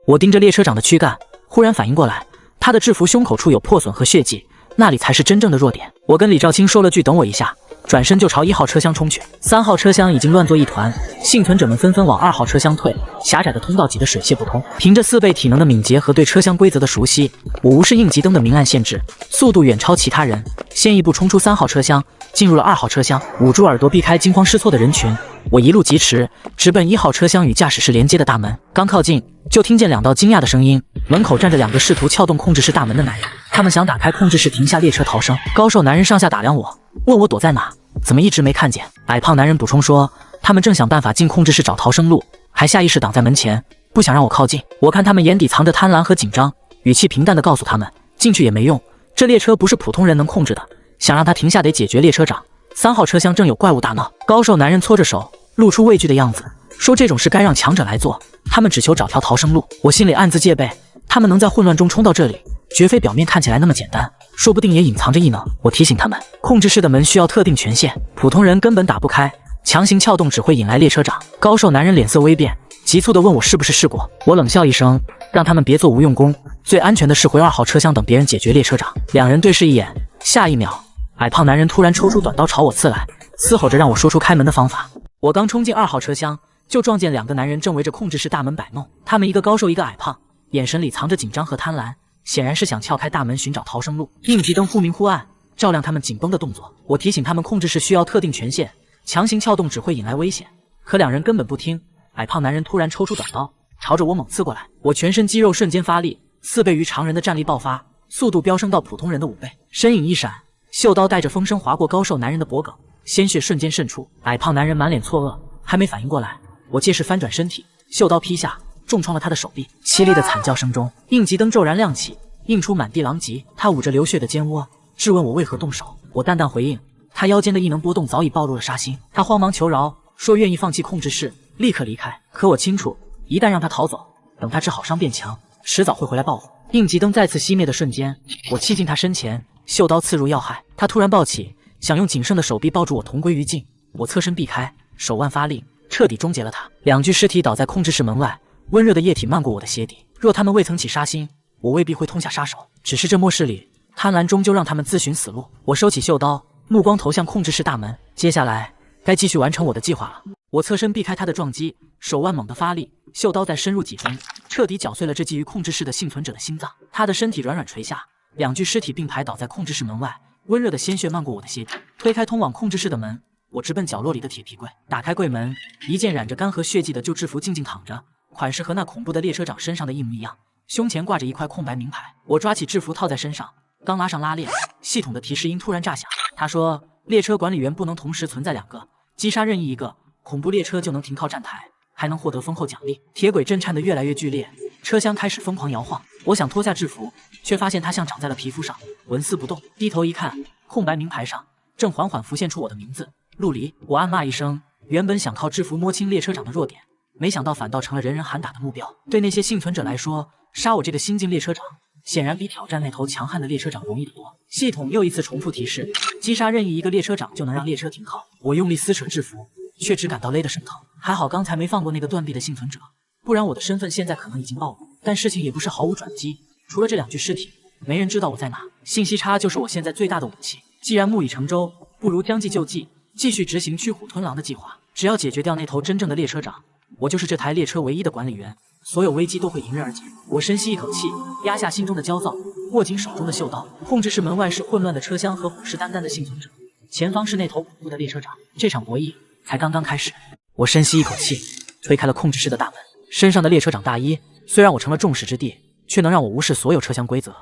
我盯着列车长的躯干，忽然反应过来，他的制服胸口处有破损和血迹，那里才是真正的弱点。我跟李兆清说了句等我一下，转身就朝1号车厢冲去。3号车厢已经乱作一团，幸存者们纷纷往2号车厢退，狭窄的通道挤得水泄不通。凭着4倍体能的敏捷和对车厢规则的熟悉，我无视应急灯的明暗限制，速度远超其他人，先一步冲出3号车厢，进入了2号车厢，捂住耳朵避开惊慌失措的人群。我一路疾驰，直奔1号车厢与驾驶室连接的大门。刚靠近，就听见2道惊讶的声音，门口站着2个试图撬动控制室大门的男人，他们想打开控制室停下列车逃生。高瘦男人上下打量我，问我躲在哪，怎么一直没看见。矮胖男人补充说，他们正想办法进控制室找逃生路，还下意识挡在门前，不想让我靠近。我看他们眼底藏着贪婪和紧张，语气平淡地告诉他们，进去也没用，这列车不是普通人能控制的，想让他停下得解决列车长。3号车厢正有怪物大闹。高瘦男人搓着手，露出畏惧的样子，说这种事该让强者来做，他们只求找条逃生路。我心里暗自戒备，他们能在混乱中冲到这里，绝非表面看起来那么简单，说不定也隐藏着异能。我提醒他们，控制室的门需要特定权限，普通人根本打不开，强行撬动只会引来列车长。高瘦男人脸色微变，急促地问我是不是试过。我冷笑一声，让他们别做无用功，最安全的是回2号车厢等别人解决列车长。2人对视一眼，下一秒，矮胖男人突然抽出短刀朝我刺来，嘶吼着让我说出开门的方法。我刚冲进2号车厢，就撞见2个男人正围着控制室大门摆弄，他们一个高瘦一个矮胖，眼神里藏着紧张和贪婪，显然是想撬开大门寻找逃生路。应急灯忽明忽暗，照亮他们紧绷的动作。我提醒他们控制室需要特定权限，强行撬动只会引来危险，可2人根本不听。矮胖男人突然抽出短刀，朝着我猛刺过来。我全身肌肉瞬间发力，4倍于常人的战力爆发，速度飙升到普通人的5倍。身影一闪，袖刀带着风声划过高瘦男人的脖颈，鲜血瞬间渗出。矮胖男人满脸错愕，还没反应过来，我借势翻转身体，袖刀劈下，重创了他的手臂。凄厉的惨叫声中，应急灯骤然亮起，映出满地狼藉。他捂着流血的肩窝，质问我为何动手。我淡淡回应，他腰间的异能波动早已暴露了杀心。他慌忙求饶，说愿意放弃控制室，立刻离开。可我清楚，一旦让他逃走，等他治好伤变强，迟早会回来报复。应急灯再次熄灭的瞬间，我气进他身前，袖刀刺入要害。他突然抱起，想用仅剩的手臂抱住我同归于尽。我侧身避开，手腕发力，彻底终结了他。2具尸体倒在控制室门外，温热的液体漫过我的鞋底。若他们未曾起杀心，我未必会痛下杀手。只是这末世里，贪婪终究让他们自寻死路。我收起袖刀，目光投向控制室大门。接下来该继续完成我的计划了。我侧身避开他的撞击，手腕猛地发力，袖刀再深入几分，彻底绞碎了这觊觎控制室的幸存者的心脏。他的身体软软垂下，2具尸体并排倒在控制室门外，温热的鲜血漫过我的鞋底。推开通往控制室的门，我直奔角落里的铁皮柜。打开柜门，一件染着干和血迹的旧制服静静躺着，款式和那恐怖的列车长身上的一模一样，胸前挂着一块空白名牌。我抓起制服套在身上，刚拉上拉链，系统的提示音突然炸响。他说，列车管理员不能同时存在2个，击杀任意一个，恐怖列车就能停靠站台，还能获得丰厚奖励。铁轨震颤得越来越剧烈，车厢开始疯狂摇晃。我想脱下制服，却发现它像长在了皮肤上，纹丝不动。低头一看，空白名牌上正缓缓浮现出我的名字，陆离。我暗骂一声，原本想靠制服摸清列车长的弱点，没想到反倒成了人人喊打的目标。对那些幸存者来说，杀我这个新晋列车长显然比挑战那头强悍的列车长容易得多。系统又一次重复提示，击杀任意一个列车长就能让列车停靠。我用力撕扯制服，却只感到勒得生疼。还好刚才没放过那个断臂的幸存者，不然我的身份现在可能已经暴露。但事情也不是毫无转机，除了这2具尸体，没人知道我在哪。信息差就是我现在最大的武器。既然木已成舟，不如将计就计，继续执行驱虎吞狼的计划。只要解决掉那头真正的列车长，我就是这台列车唯一的管理员，所有危机都会迎刃而解。我深吸一口气，压下心中的焦躁，握紧手中的袖刀。控制室门外是混乱的车厢和虎视眈眈的幸存者，前方是那头恐怖的列车长。这场博弈才刚刚开始。我深吸一口气，推开了控制室的大门。身上的列车长大衣虽然我成了众矢之的，却能让我无视所有车厢规则，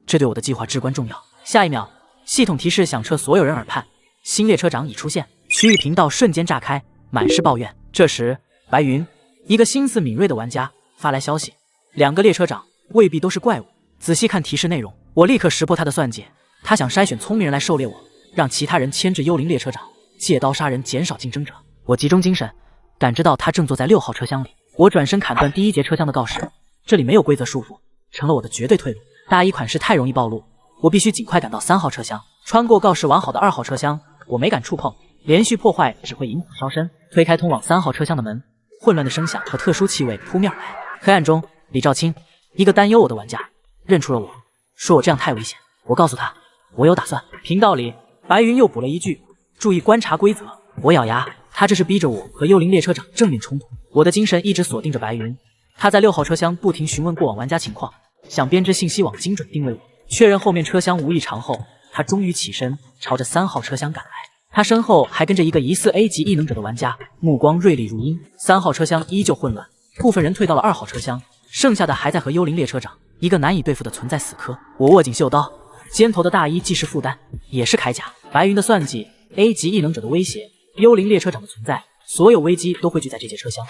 这对我的计划至关重要。下一秒，系统提示响彻所有人耳畔，新列车长已出现。区域频道瞬间炸开，满是抱怨。这时，白云，一个心思敏锐的玩家发来消息：2个列车长未必都是怪物。仔细看提示内容，我立刻识破他的算计。他想筛选聪明人来狩猎我，让其他人牵制幽灵列车长，借刀杀人，减少竞争者。我集中精神，感知到他正坐在6号车厢里。我转身砍断第1节车厢的告示，这里没有规则束缚，成了我的绝对退路。大衣款式太容易暴露，我必须尽快赶到3号车厢。穿过告示完好的2号车厢，我没敢触碰，连续破坏只会引火烧身。推开通往3号车厢的门，混乱的声响和特殊气味扑面而来。黑暗中，李兆清，一个担忧我的玩家，认出了我，说我这样太危险。我告诉他，我有打算。频道里，白云又补了一句：注意观察规则。我咬牙，他这是逼着我和幽灵列车长正面冲突。我的精神一直锁定着白云，他在6号车厢不停询问过往玩家情况，想编织信息网精准定位我。确认后面车厢无异常后，他终于起身朝着3号车厢赶来。他身后还跟着一个疑似 A 级异能者的玩家，目光锐利如鹰。3号车厢依旧混乱，部分人退到了2号车厢，剩下的还在和幽灵列车长，一个难以对付的存在死磕。我握紧袖刀，肩头的大衣既是负担，也是铠甲。白云的算计， A 级异能者的威胁，幽灵列车长的存在，所有危机都汇聚在这节车厢，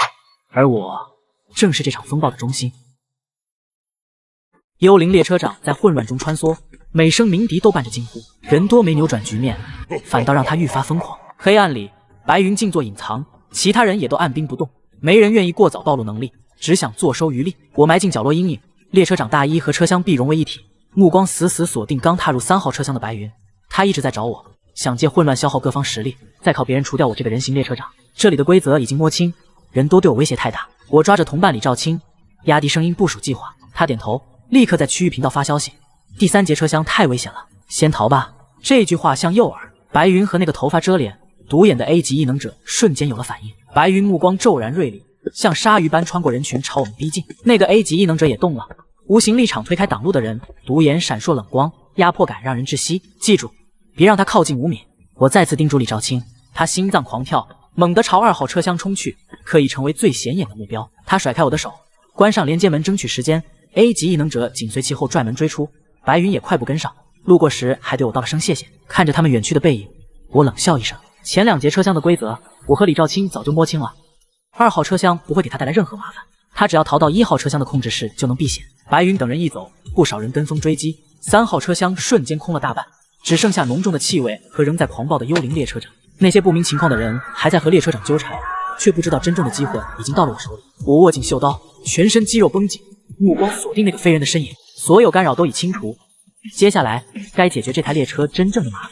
而我正是这场风暴的中心。幽灵列车长在混乱中穿梭，每声鸣笛都伴着惊呼，人多没扭转局面，反倒让他愈发疯狂。黑暗里，白云静坐隐藏，其他人也都按兵不动，没人愿意过早暴露能力，只想坐收渔利。我埋进角落阴影，列车长大衣和车厢壁融为一体，目光死死锁定刚踏入3号车厢的白云。他一直在找我，想借混乱消耗各方实力，再靠别人除掉我这个人形列车长。这里的规则已经摸清，人多对我威胁太大。我抓着同伴李兆清，压低声音部署计划。他点头，立刻在区域频道发消息：第3节车厢太危险了，先逃吧。这句话像诱饵，白云和那个头发遮脸、独眼的 A 级异能者瞬间有了反应。白云目光骤然锐利，像鲨鱼般穿过人群朝我们逼近。那个 A 级异能者也动了，无形力场推开挡路的人，独眼闪烁冷光，压迫感让人窒息。记住，别让他靠近5米。我再次叮嘱李兆清，他心脏狂跳，猛地朝2号车厢冲去，可以成为最显眼的目标。他甩开我的手，关上连接门争取时间。A 级异能者紧随其后拽门追出，白云也快步跟上，路过时还对我道了声谢谢。看着他们远去的背影，我冷笑一声。前2节车厢的规则，我和李兆清早就摸清了。2号车厢不会给他带来任何麻烦，他只要逃到1号车厢的控制室就能避险。白云等人一走，不少人跟风追击，3号车厢瞬间空了大半，只剩下浓重的气味和仍在狂暴的幽灵列车长。那些不明情况的人还在和列车长纠缠，却不知道真正的机会已经到了我手里。我握紧袖刀，全身肌肉绷紧，目光锁定那个飞人的身影，所有干扰都已清除。接下来该解决这台列车真正的麻烦。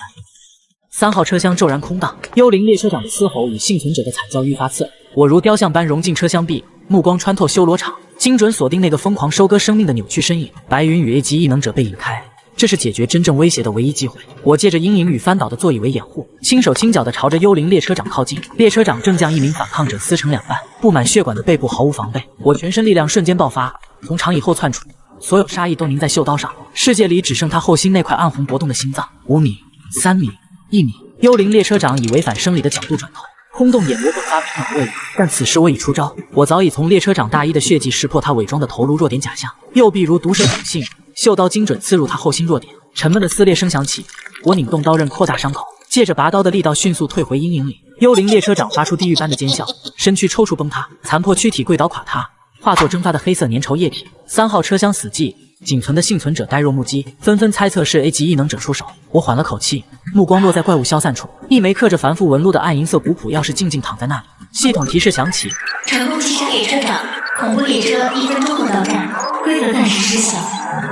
3号车厢骤然空荡，幽灵列车长的嘶吼与幸存者的惨叫愈发刺耳。我如雕像般融进车厢壁，目光穿透修罗场，精准锁定那个疯狂收割生命的扭曲身影。白云与 A 级异能者被引开，这是解决真正威胁的唯一机会。我借着阴影与翻倒的座椅为掩护，轻手轻脚地朝着幽灵列车长靠近。列车长正将一名反抗者撕成2半，布满血管的背部毫无防备。我全身力量瞬间爆发，从长椅后窜出，所有杀意都凝在袖刀上。世界里只剩他后心那块暗红搏动的心脏。5米、3米、1米，幽灵列车长以违反生理的角度转头，空洞眼窝迸发平躺位移。但此时我已出招，我早已从列车长大衣的血迹识破他伪装的头颅弱点假象，右臂如毒蛇捅性，袖刀精准刺入他后心弱点。沉闷的撕裂声响起，我拧动刀刃扩大伤口，借着拔刀的力道迅速退回阴影里。幽灵列车长发出地狱般的尖叫，身躯抽搐崩塌，残破躯体跪倒垮塌，化作蒸发的黑色粘稠液体。3号车厢死寂，仅存的幸存者呆若木鸡，纷纷猜测是 A 级异能者出手。我缓了口气，目光落在怪物消散处，一枚刻着繁复纹路的暗银色古朴钥匙静静躺在那里。系统提示响起：成功击杀列车长，恐怖列车1分钟后到站，规则暂时失效，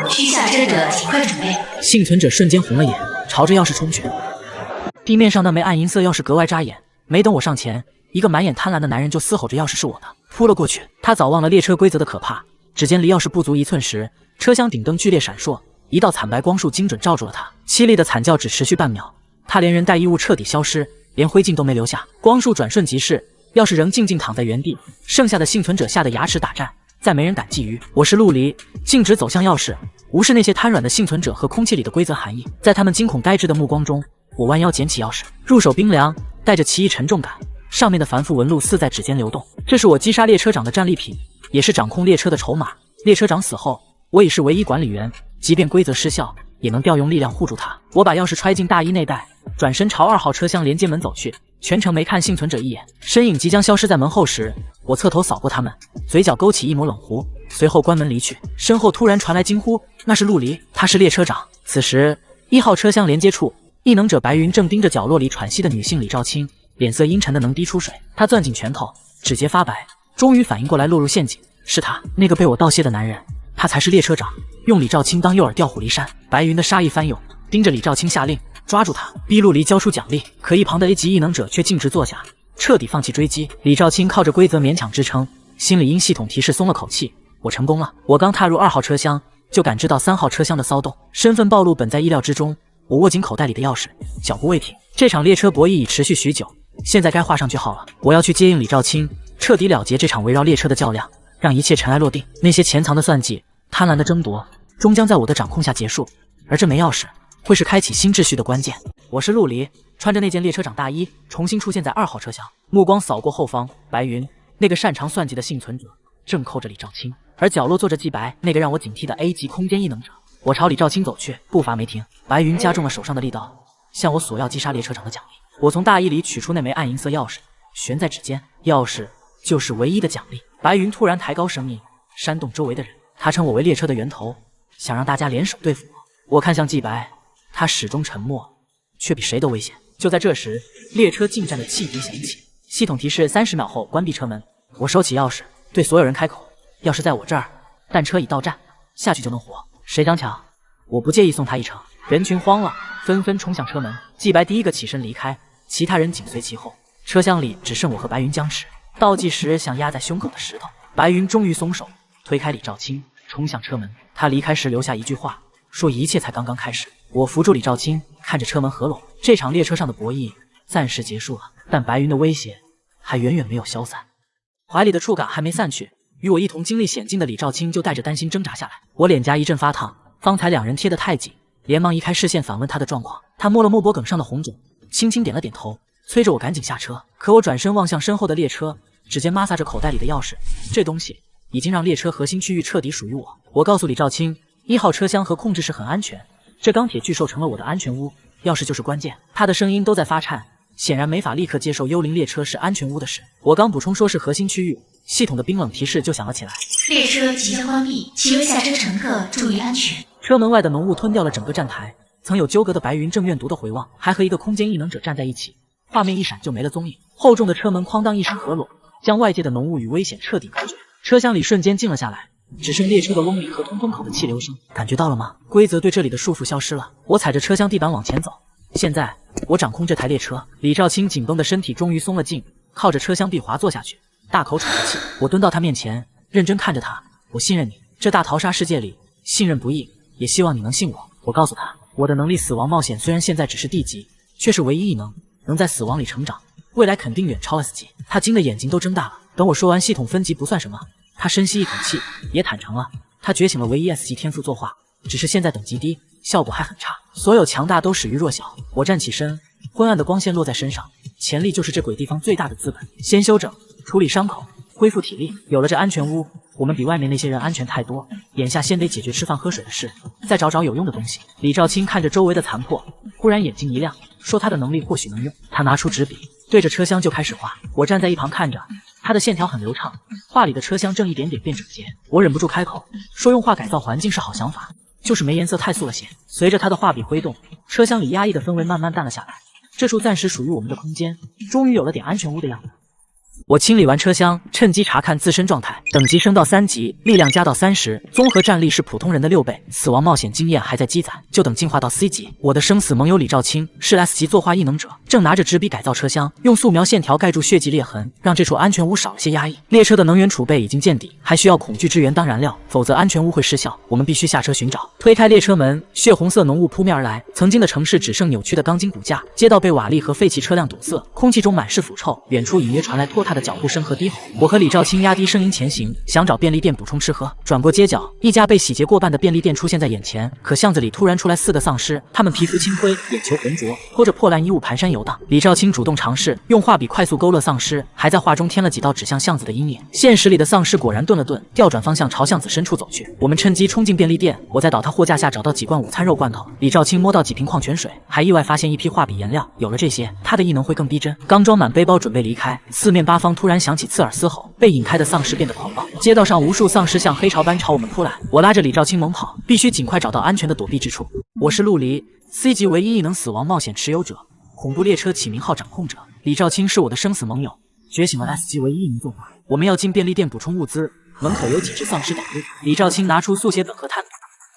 需下车者尽快准备。幸存者瞬间红了眼，朝着钥匙冲去。地面上那枚暗银色钥匙格外扎眼，没等我上前，一个满眼贪婪的男人就嘶吼着钥匙是我的，扑了过去。他早忘了列车规则的可怕，只见离钥匙不足1寸时，车厢顶灯剧烈闪烁，一道惨白光束精准照住了他，凄厉的惨叫只持续半秒，他连人带衣物彻底消失，连灰烬都没留下。光束转瞬即逝，钥匙仍静静躺在原地，剩下的幸存者吓得牙齿打颤，再没人敢觊觎。我是陆离，径直走向钥匙，无视那些瘫软的幸存者和空气里的规则含义。在他们惊恐呆滞的目光中，我弯腰捡起钥匙，入手冰凉，带着奇异沉重感，上面的繁复纹路似在指尖流动。这是我击杀列车长的战利品，也是掌控列车的筹码。列车长死后，我已是唯一管理员，即便规则失效，也能调用力量护住他。我把钥匙揣进大衣内袋，转身朝2号车厢连接门走去，全程没看幸存者一眼。身影即将消失在门后时，我侧头扫过他们，嘴角勾起一抹冷狐，随后关门离去。身后突然传来惊呼，那是陆离，他是列车长。此时1号车厢连接处，异能者白云正盯着角落里喘息的女性李兆清，脸色阴沉的能滴出水。他攥紧拳头，指节发白，终于反应过来落入陷阱，是他，那个被我道谢的男人，他才是列车长。用李兆清当诱饵调虎离山。白云的杀意翻涌，盯着李兆清下令抓住他，逼陆离交出奖励。可一旁的 A 级异能者却径直坐下，彻底放弃追击。李兆清靠着规则勉强支撑，心里因系统提示松了口气，我成功了。我刚踏入2号车厢，就感知到3号车厢的骚动，身份暴露本在意料之中。我握紧口袋里的钥匙，脚步未停。这场列车博弈已持续许久，现在该画上句号了。我要去接应李兆清，彻底了结这场围绕列车的较量，让一切尘埃落定。那些潜藏的算计，贪婪的争夺，终将在我的掌控下结束。而这枚钥匙会是开启新秩序的关键。我是陆离，穿着那件列车长大衣，重新出现在2号车厢，目光扫过后方，白云那个擅长算计的幸存者正扣着李兆清，而角落坐着季白那个让我警惕的 A 级空间异能者。我朝李兆清走去，步伐没停。白云加重了手上的力道，向我索要击杀列车长的奖励。我从大衣里取出那枚暗银色钥匙，悬在指尖，钥匙就是唯一的奖励。白云突然抬高声音，煽动周围的人，他称我为列车的源头，想让大家联手对付我。我看向季白，他始终沉默，却比谁都危险。就在这时，列车进站的汽笛响起，系统提示30秒后关闭车门。我收起钥匙，对所有人开口：钥匙在我这儿，但车已到站，下去就能活。谁想抢？我不介意送他一程。人群慌了，纷纷冲向车门。季白第一个起身离开，其他人紧随其后。车厢里只剩我和白云僵持，倒计时像压在胸口的石头。白云终于松手，推开李兆清，冲向车门。他离开时留下一句话，说一切才刚刚开始。我扶住李兆清，看着车门合拢。这场列车上的博弈暂时结束了，但白云的威胁还远远没有消散。怀里的触感还没散去，与我一同经历险境的李兆清就带着担心挣扎下来。我脸颊一阵发烫，方才2人贴得太紧，连忙移开视线反问他的状况。他摸了摸脖梗上的红肿，轻轻点了点头，催着我赶紧下车。可我转身望向身后的列车，指尖摩挲着口袋里的钥匙，这东西已经让列车核心区域彻底属于我。我告诉李兆清，1号车厢和控制室很安全，这钢铁巨兽成了我的安全屋，钥匙就是关键。他的声音都在发颤，显然没法立刻接受幽灵列车是安全屋的事。我刚补充说是核心区域，系统的冰冷提示就响了起来：列车即将关闭，请为下车乘客注意安全。车门外的浓雾吞掉了整个站台，曾有纠葛的白云正愿读的回望，还和一个空间异能者站在一起，画面一闪就没了踪影。厚重的车门哐当一声合拢，将外界的浓雾与危险彻底隔绝。车厢里瞬间静了下来，只剩列车的嗡鸣和通风口的气流声。感觉到了吗？规则对这里的束缚消失了。我踩着车厢地板往前走，现在我掌控这台列车。李兆清紧绷的身体终于松了劲，靠着车厢壁滑坐下去，大口喘着气。我蹲到他面前，认真看着他：我信任你，这大逃杀世界里信任不易，也希望你能信我。我告诉他，我的能力死亡冒险虽然现在只是D级，却是唯一异能，能在死亡里成长，未来肯定远超 S 级。他惊得眼睛都睁大了。等我说完系统分级不算什么，他深吸一口气，也坦诚了，他觉醒了唯一 S 级天赋作画，只是现在等级低，效果还很差。所有强大都始于弱小。我站起身，昏暗的光线落在身上，潜力就是这鬼地方最大的资本。先休整，处理伤口，恢复体力。有了这安全屋，我们比外面那些人安全太多。眼下先得解决吃饭喝水的事，再找找有用的东西。李兆清看着周围的残破，忽然眼睛一亮，说他的能力或许能用。他拿出纸笔，对着车厢就开始画。我站在一旁看着，他的线条很流畅，画里的车厢正一点点变整洁。我忍不住开口说，用画改造环境是好想法，就是没颜色太素了些。随着他的画笔挥动，车厢里压抑的氛围慢慢淡了下来。这处暂时属于我们的空间终于有了点安全屋的样子。我清理完车厢，趁机查看自身状态，等级升到3级，力量加到30，综合战力是普通人的6倍，死亡冒险经验还在积攒，就等进化到 C 级。我的生死盟友李兆清是 S 级作画异能者，正拿着纸笔改造车厢，用素描线条盖住血迹裂痕，让这处安全屋少了些压抑。列车的能源储备已经见底，还需要恐惧之源当燃料，否则安全屋会失效。我们必须下车寻找。推开列车门，血红色浓雾扑面而来，曾经的城市只剩扭曲的钢筋骨架，街道被瓦砾和废弃车辆堵塞，空气中满是腐臭。远处隐约传来拖沓的脚步声和低吼。我和李兆清压低声音前行，想找便利店补充吃喝。转过街角，一家被洗劫过半的便利店出现在眼前，可巷子里突然出来4个丧尸，他们皮肤青灰，眼球浑浊，拖着破烂衣物蹒跚游荡。李兆清主动尝试用画笔快速勾勒丧尸，还在画中添了几道指向巷子的阴影。现实里的丧尸果然顿了顿，调转方向朝巷子深处走去。我们趁机冲进便利店，我在倒塌货架下找到几罐午餐肉罐头，李兆清摸到几瓶矿泉水，还意外发现一批画笔颜料。有了这些，他的异能会更逼真。刚装满背包准备离开，四面八方突然响起刺耳嘶吼，被引开的丧尸变得狂暴，街道上无数丧尸像黑潮般朝我们扑来。我拉着李兆清猛跑，必须尽快找到安全的躲避之处。我是陆离， C 级唯一异能死亡冒险持有者，恐怖列车起名号掌控者。李兆清是我的生死盟友，觉醒了 S 级唯一异能作画。我们要进便利店补充物资，门口有几只丧尸挡路。李兆清拿出速写本和炭笔，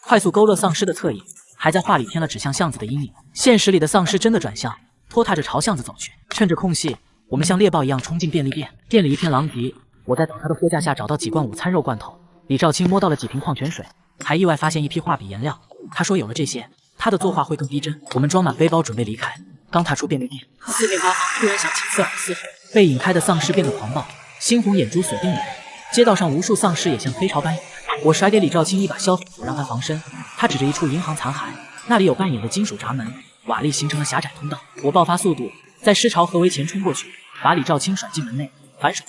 快速勾勒丧尸的侧影，还在画里添了指向巷子的阴影。现实里的丧尸真的转向，拖沓着朝巷子走去。趁着空隙，我们像猎豹一样冲进便利店，店里一片狼藉。我在倒塌的货架下找到几罐午餐肉罐头，李兆清摸到了几瓶矿泉水，还意外发现一批画笔颜料。他说有了这些，他的作画会更逼真。我们装满背包准备离开，刚踏出便利店，四面八方突然响起刺耳嘶吼，被引开的丧尸变得狂暴，猩红眼珠锁定我们。街道上无数丧尸也像黑潮般涌来。我甩给李兆清一把消防斧让他防身，他指着一处银行残骸，那里有半掩的金属闸门，瓦砾形成了狭窄通道。我爆发速度，在尸潮合围前冲过去，把李兆清甩进门内，反手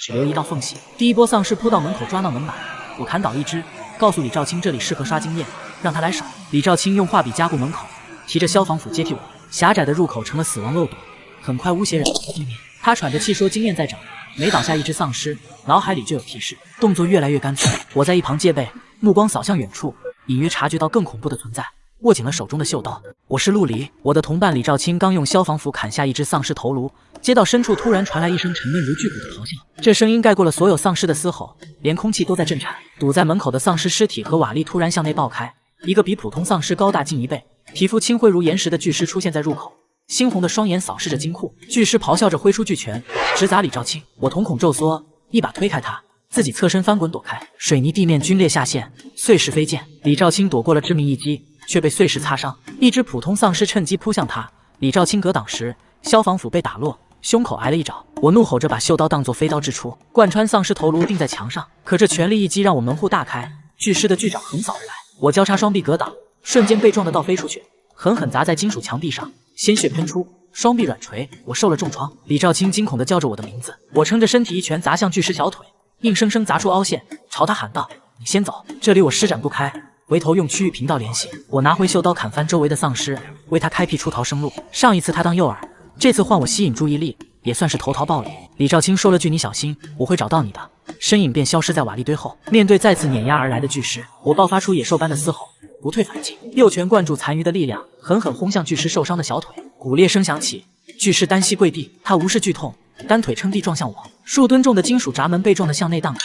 只留一道缝隙。第一波丧尸扑到门口抓闹门板，我砍倒一只，告诉李兆清这里适合刷经验，让他来守。李兆清用画笔加固门口，提着消防斧接替我。狭窄的入口成了死亡漏斗，很快污血染了地面。他喘着气说经验在涨，每倒下一只丧尸，脑海里就有提示，动作越来越干脆。我在一旁戒备，目光扫向远处，隐约察觉到更恐怖的存在，握紧了手中的袖刀。我是陆离，我的同伴李兆清刚用消防斧砍下一只丧尸头颅。街道深处突然传来一声沉闷如巨骨的咆哮，这声音盖过了所有丧尸的嘶吼，连空气都在震颤。堵在门口的丧尸尸体和瓦砾突然向内爆开，一个比普通丧尸高大近1倍，皮肤青灰如岩石的巨尸出现在入口，猩红的双眼扫视着金库。巨尸咆哮着挥出巨拳，直砸李兆清。我瞳孔骤缩，一把推开他，自己侧身翻滚躲开。水泥地面龟裂下陷，碎石飞溅。李兆清躲过了致命一击，却被碎石擦伤。一只普通丧尸趁机扑向他，李兆清格挡时，消防斧被打落，胸口挨了一爪。我怒吼着把袖刀当作飞刀掷出，贯穿丧尸头颅钉在墙上。可这全力一击让我门户大开，巨尸的巨掌横扫而来，我交叉双臂格挡，瞬间被撞得倒飞出去，狠狠砸在金属墙壁上，鲜血喷出，双臂软垂，我受了重创。李兆清惊恐地叫着我的名字，我撑着身体一拳砸向巨尸小腿，硬生生砸出凹陷，朝他喊道：“你先走，这里我施展不开。”回头用区域频道联系。我拿回袖刀砍翻周围的丧尸，为他开辟出逃生路。上一次他当诱饵，这次换我吸引注意力，也算是投桃报李。李兆清说了句：“你小心，我会找到你的。”身影便消失在瓦砾堆后。面对再次碾压而来的巨尸，我爆发出野兽般的嘶吼，不退反进，右拳灌注残余的力量，狠狠轰向巨尸受伤的小腿。骨裂声响起，巨尸单膝跪地，他无视剧痛，单腿撑地撞向我。数吨重的金属闸门被撞得向内荡开，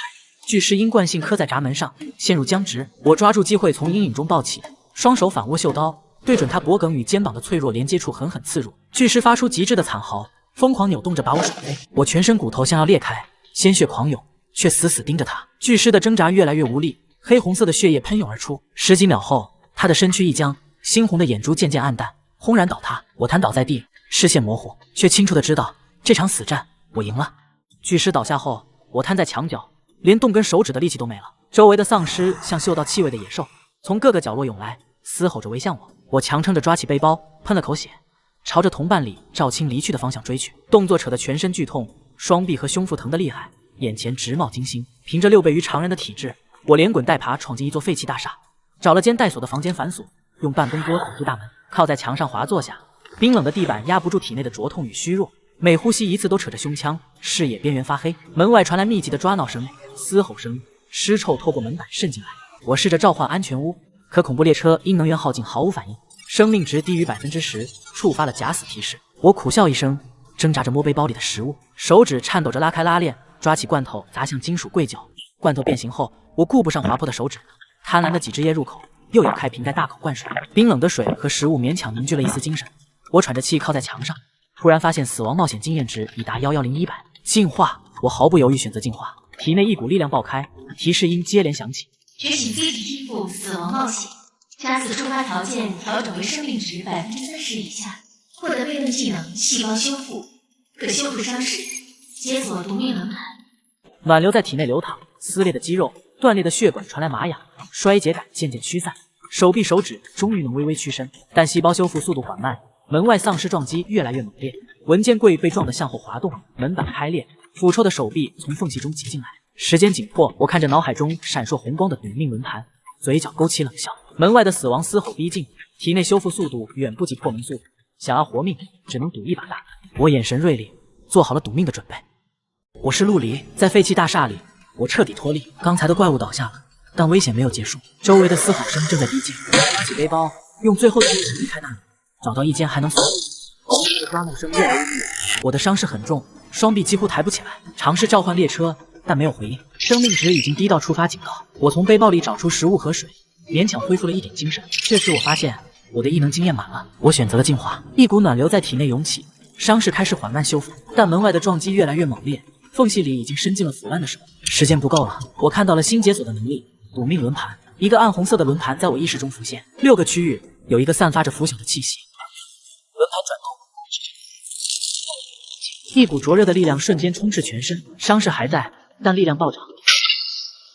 巨尸因惯性磕在闸门上，陷入僵直。我抓住机会从阴影中抱起，双手反握袖刀，对准他脖颈与肩膀的脆弱连接处狠狠刺入。巨尸发出极致的惨嚎，疯狂扭动着把我甩飞。我全身骨头像要裂开，鲜血狂涌，却死死盯着他。巨尸的挣扎越来越无力，黑红色的血液喷涌而出。10几秒后，他的身躯一僵，猩红的眼珠渐渐暗淡，轰然倒塌。我瘫倒在地，视线模糊，却清楚地知道这场死战我赢了。巨尸倒下后，我瘫在墙角，连动根手指的力气都没了。周围的丧尸像嗅到气味的野兽，从各个角落涌来，嘶吼着围向我。我强撑着抓起背包，喷了口血，朝着同伴李兆清离去的方向追去。动作扯得全身剧痛，双臂和胸腹疼得厉害，眼前直冒金星。凭着6倍于常人的体质，我连滚带爬闯进一座废弃大厦，找了间带锁的房间反锁，用半崩锅挡住大门，靠在墙上滑坐下。冰冷的地板压不住体内的灼痛与虚弱，每呼吸一次都扯着胸腔，视野边缘发黑。门外传来密集的抓闹声、嘶吼声，尸臭透过门板渗进来。我试着召唤安全屋，可恐怖列车因能源耗尽毫无反应，生命值低于10%，触发了假死提示。我苦笑一声，挣扎着摸背包里的食物，手指颤抖着拉开拉链，抓起罐头砸向金属柜角。罐头变形后，我顾不上划破的手指，贪婪的挤汁液入口，又咬开瓶盖大口灌水。冰冷的水和食物勉强凝聚了一丝精神。我喘着气靠在墙上，突然发现死亡冒险经验值已达110-100。进化，我毫不犹豫选择进化。体内一股力量爆开，提示音接连响起。觉醒 C 级天赋死亡冒险，加速触发条件调整为生命值30%以下，获得被动技能细胞修复，可修复伤势，解锁独命轮盘。暖流在体内流淌，撕裂的肌肉，断裂的血管传来麻痒，衰竭感渐渐驱散，手臂手指终于能微微屈伸，但细胞修复速度缓慢。门外丧尸撞击越来越猛烈，文件柜被撞得向后滑动，门板开裂，腐臭的手臂从缝隙中挤进来。时间紧迫，我看着脑海中闪烁红光的赌命轮盘，嘴角勾起冷笑。门外的死亡嘶吼逼近，体内修复速度远不及破门速度，想要活命，只能赌一把大的。我眼神锐利，做好了赌命的准备。我是陆离，在废弃大厦里，我彻底脱力。刚才的怪物倒下了，但危险没有结束，周围的嘶吼声正在逼近。我拿起背包，用最后的力气离开那里，找到一间还能存活的抓弄声越来越密，我的伤势很重，双臂几乎抬不起来。尝试召唤列车，但没有回应，生命值已经低到触发警告。我从背包里找出食物和水，勉强恢复了一点精神。这时我发现我的异能经验满了，我选择了进化。一股暖流在体内涌起，伤势开始缓慢修复，但门外的撞击越来越猛烈，缝隙里已经伸进了腐烂的手。时间不够了，我看到了新解锁的能力——赌命轮盘。一个暗红色的轮盘在我意识中浮现，6个区域有一个散发着腐朽的气息。轮盘转动，一股灼热的力量瞬间充斥全身，伤势还在，但力量暴涨。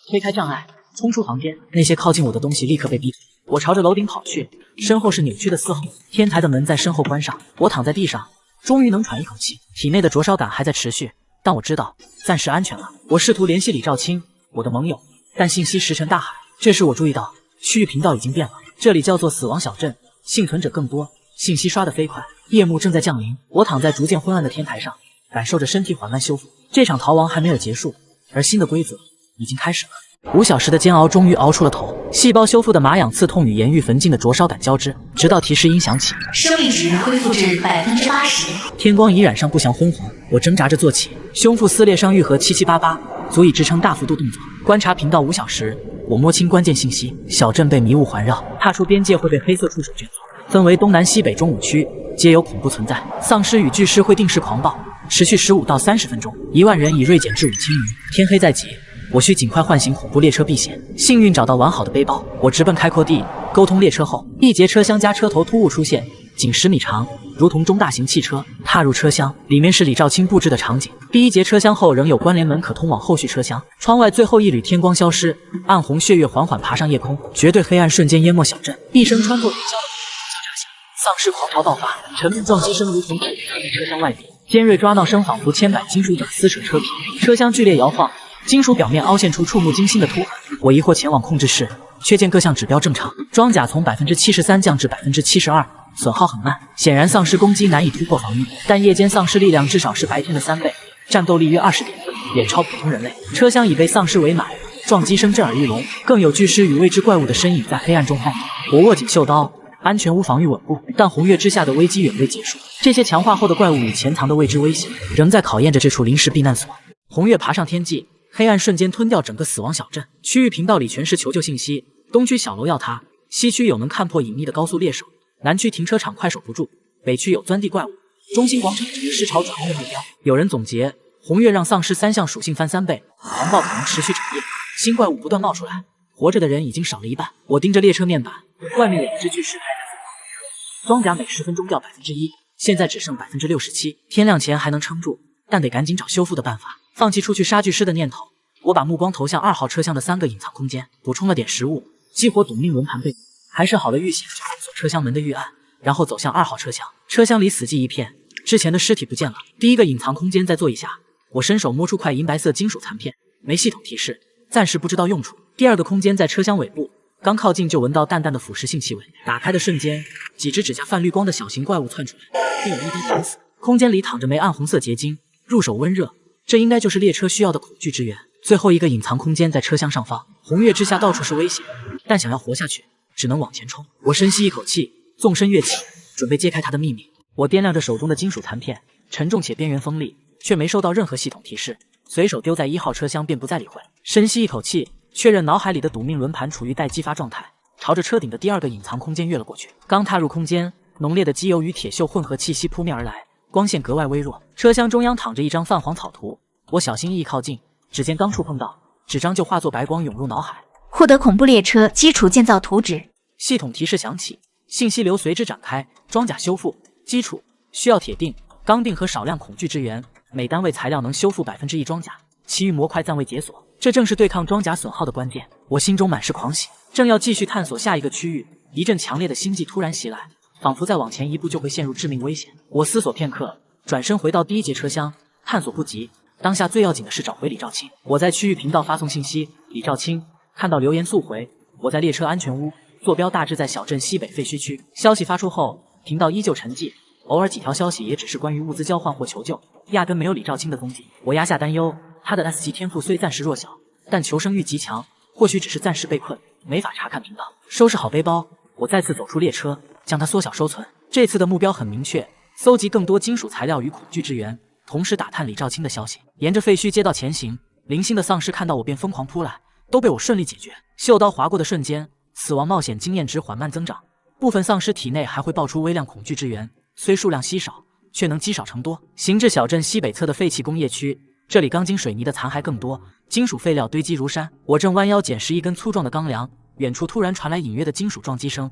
推开障碍，冲出房间，那些靠近我的东西立刻被逼退。我朝着楼顶跑去，身后是扭曲的嘶吼，天台的门在身后关上。我躺在地上，终于能喘一口气，体内的灼烧感还在持续，但我知道暂时安全了。我试图联系李兆清，我的盟友，但信息石沉大海。这时我注意到区域频道已经变了，这里叫做死亡小镇，幸存者更多，信息刷得飞快。夜幕正在降临，我躺在逐渐昏暗的天台上，感受着身体缓慢修复。这场逃亡还没有结束，而新的规则已经开始了。5小时的煎熬终于熬出了头，细胞修复的麻痒刺痛与盐狱焚尽的灼烧感交织，直到提示音响起，生命值恢复至80%。天光已染上不祥昏黄，我挣扎着坐起，胸腹撕裂伤愈合77888，足以支撑大幅度动作。观察频道5小时，我摸清关键信息：小镇被迷雾环绕，踏出边界会被黑色触手卷走。分为东南西北中5区，皆有恐怖存在，丧尸与巨尸会定时狂暴，持续15到30分钟，1万人已锐减至5000余。天黑在即，我需尽快唤醒恐怖列车避险。幸运找到完好的背包，我直奔开阔地。沟通列车后，一节车厢加车头突兀出现，仅10米长，如同中大型汽车。踏入车厢，里面是李兆清布置的场景。第1节车厢后仍有关联门可通往后续车厢。窗外最后一缕天光消失，暗红血月缓缓爬上夜空，绝对黑暗瞬间淹没小镇。一声穿透云霄的交炸响，丧尸狂潮爆发，沉闷撞击声如同铁锤在车厢外壁，尖锐抓挠声仿佛千百金属爪撕扯车皮，车厢剧烈摇晃。金属表面凹陷出触目惊心的凸痕。我疑惑前往控制室，却见各项指标正常，装甲从73%降至72%，损耗很慢，显然丧尸攻击难以突破防御。但夜间丧尸力量至少是白天的3倍，战斗力约20点，远超普通人类。车厢已被丧尸围满，撞击声震耳欲聋，更有巨尸与未知怪物的身影在黑暗中晃动。我握紧袖刀，安全无防御稳步，但红月之下的危机远未结束。这些强化后的怪物与潜藏的未知威胁，仍在考验着这处临时避难所。红月爬上天际。黑暗瞬间吞掉整个死亡小镇，区域频道里全是求救信息。东区小楼要塌，西区有能看破隐秘的高速猎手，南区停车场快守不住，北区有钻地怪物，中心广场只是尸潮转移的目标。有人总结，红月让丧尸3项属性翻3倍，狂暴可能持续整夜，新怪物不断冒出来，活着的人已经少了一半。我盯着列车面板，外面2只巨尸还在疯狂，装甲每10分钟掉1%，现在只剩67%，天亮前还能撑住，但得赶紧找修复的办法。放弃出去杀巨尸的念头，我把目光投向2号车厢的3个隐藏空间，补充了点食物，激活赌命轮盘备，还设好了预险就封锁车厢门的预案，然后走向2号车厢。车厢里死寂一片，之前的尸体不见了。第1个隐藏空间在座椅下，我伸手摸出块银白色金属残片，没系统提示，暂时不知道用处。第2个空间在车厢尾部，刚靠近就闻到淡淡的腐蚀性气味，打开的瞬间，几只指甲泛绿光的小型怪物窜出来，并有一滴疼死。空间里躺着枚暗红色结晶，入手温热。这应该就是列车需要的恐惧之源。最后一个隐藏空间在车厢上方，红月之下到处是危险，但想要活下去，只能往前冲。我深吸一口气，纵身跃起，准备揭开它的秘密。我掂量着手中的金属残片，沉重且边缘锋利，却没收到任何系统提示，随手丢在1号车厢便不再理会。深吸一口气，确认脑海里的赌命轮盘处于待激发状态，朝着车顶的第2个隐藏空间跃了过去。刚踏入空间，浓烈的机油与铁锈混合气息扑面而来，光线格外微弱。车厢中央躺着一张泛黄草图，我小心翼翼靠近，指尖刚触碰到，纸张就化作白光涌入脑海。获得恐怖列车基础建造图纸。系统提示响起，信息流随之展开。装甲修复基础需要铁锭、钢锭和少量恐惧之源，每单位材料能修复1%装甲，其余模块暂未解锁。这正是对抗装甲损耗的关键。我心中满是狂喜，正要继续探索下一个区域，一阵强烈的心悸突然袭来，仿佛再往前一步就会陷入致命危险。我思索片刻，转身回到第1节车厢。探索不急，当下最要紧的是找回李兆清。我在区域频道发送信息，李兆清，看到留言速回。我在列车安全屋，坐标大致在小镇西北废墟区。消息发出后，频道依旧沉寂，偶尔几条消息也只是关于物资交换或求救，压根没有李兆清的踪迹。我压下担忧，他的 S 级天赋虽暂时弱小，但求生欲极强，或许只是暂时被困，没法查看频道。收拾好背包，我再次走出列车，将它缩小收存。这次的目标很明确，搜集更多金属材料与恐惧之源，同时打探李兆清的消息。沿着废墟街道前行，零星的丧尸看到我便疯狂扑来，都被我顺利解决。袖刀划过的瞬间，死亡冒险经验值缓慢增长，部分丧尸体内还会爆出微量恐惧之源，虽数量稀少，却能积少成多。行至小镇西北侧的废弃工业区，这里钢筋水泥的残骸更多，金属废料堆积如山。我正弯腰捡拾一根粗壮的钢梁，远处突然传来隐约的金属撞击声。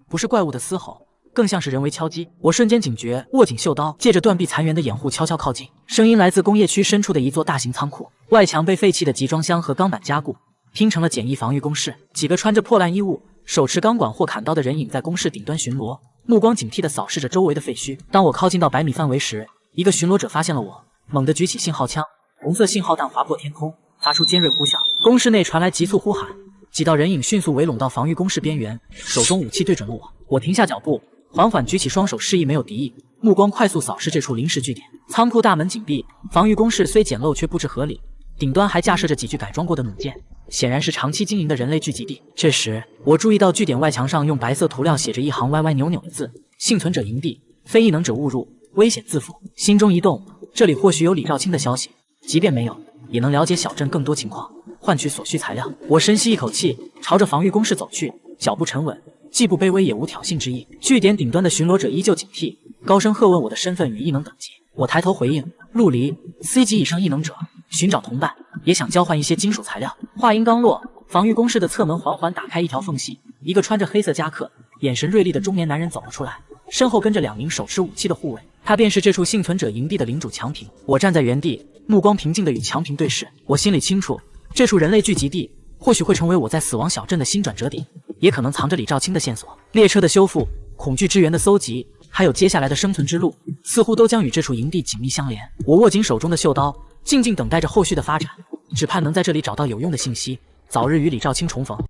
不是怪物的嘶吼，更像是人为敲击。我瞬间警觉，握紧袖刀，借着断壁残垣的掩护悄悄靠近。声音来自工业区深处的一座大型仓库，外墙被废弃的集装箱和钢板加固，拼成了简易防御工事。几个穿着破烂衣物、手持钢管或砍刀的人影在工事顶端巡逻，目光警惕地扫视着周围的废墟。当我靠近到100米范围时，一个巡逻者发现了我，猛地举起信号枪，红色信号弹划破天空，发出尖锐呼啸。工事内传来急促呼喊，几道人影迅速围拢到防御工事边缘，手中武器对准了我。我停下脚步，缓缓举起双手示意没有敌意，目光快速扫视这处临时据点。仓库大门紧闭，防御工事虽简陋却布置合理，顶端还架设着几具改装过的弩箭，显然是长期经营的人类聚集地。这时我注意到据点外墙上用白色涂料写着一行歪歪扭扭的字：幸存者营地，非异能者勿入，危险自负。心中一动，这里或许有李兆清的消息，即便没有，也能了解小镇更多情况，换取所需材料。我深吸一口气，朝着防御工事走去，脚步沉稳，既不卑微也无挑衅之意。据点顶端的巡逻者依旧警惕，高声喝问我的身份与异能等级。我抬头回应：陆离， C 级以上异能者，寻找同伴，也想交换一些金属材料。话音刚落，防御工事的侧门缓缓打开一条缝隙，一个穿着黑色夹克、眼神锐利的中年男人走了出来，身后跟着2名手持武器的护卫。他便是这处幸存者营地的领主强平。我站在原地，目光平静地与强平对视。我心里清楚，这处人类聚集地或许会成为我在死亡小镇的新转折点，也可能藏着李兆清的线索。列车的修复、恐惧之源的搜集，还有接下来的生存之路，似乎都将与这处营地紧密相连。我握紧手中的袖刀，静静等待着后续的发展，只盼能在这里找到有用的信息，早日与李兆清重逢。